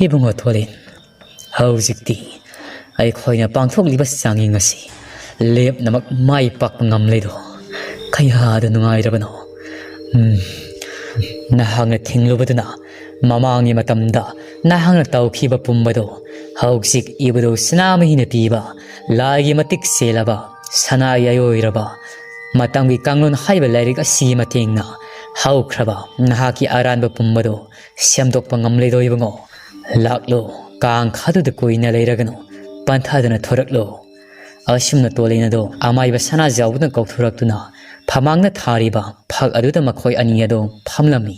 ibungo tholin haujikti ai khoina pangthok libas sangi ngasi lep namak mai pak ngamledo khaya da nungai rabano nahangna thinglubaduna mamangi matamda nahangna tawkhiba pumbado haujik ibado sanamahi na piba lagi matik selaba sana yayoiraba matamgi kanglon haiba lairik asi matengna haukraba nahaki aranba pumbado semdokpa ngamledo ibungo laklo kang khadu de koina leiragano panthadana thoraklo asumna tolinado amaiba sana jawbuna kauthuraktuna phamangna thariba phak aduda makhoi aniyado phamlami